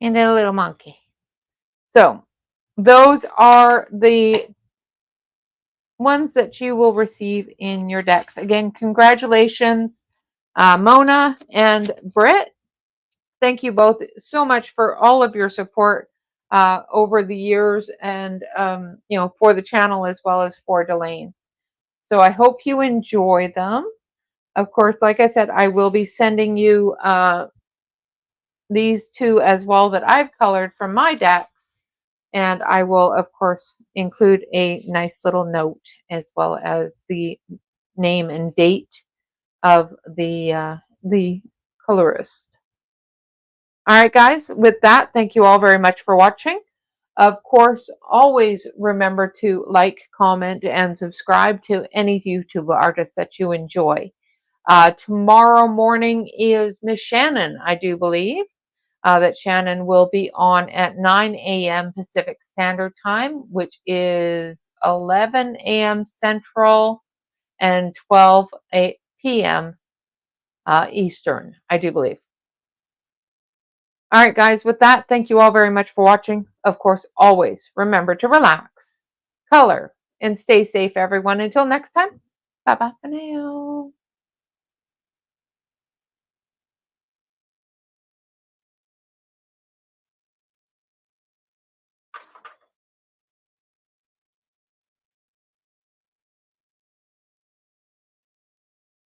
And then a little monkey. So those are the ones that you will receive in your decks. Again, congratulations, Mona and Britt. Thank you both so much for all of your support over the years, and for the channel as well as for Delane. So I hope you enjoy them. Of course, like I said, I will be sending you these two as well that I've colored from my decks. And I will, of course, include a nice little note as well as the name and date of the colorist. All right, guys, with that, thank you all very much for watching. Of course, always remember to like, comment, and subscribe to any YouTube artists that you enjoy. Tomorrow morning is Miss Shannon, I do believe. That Shannon will be on at 9 a.m. Pacific Standard Time, which is 11 a.m. Central and 12 p.m. Eastern, I do believe. All right, guys, with that, thank you all very much for watching. Of course, always remember to relax, color, and stay safe, everyone. Until next time, bye-bye for now.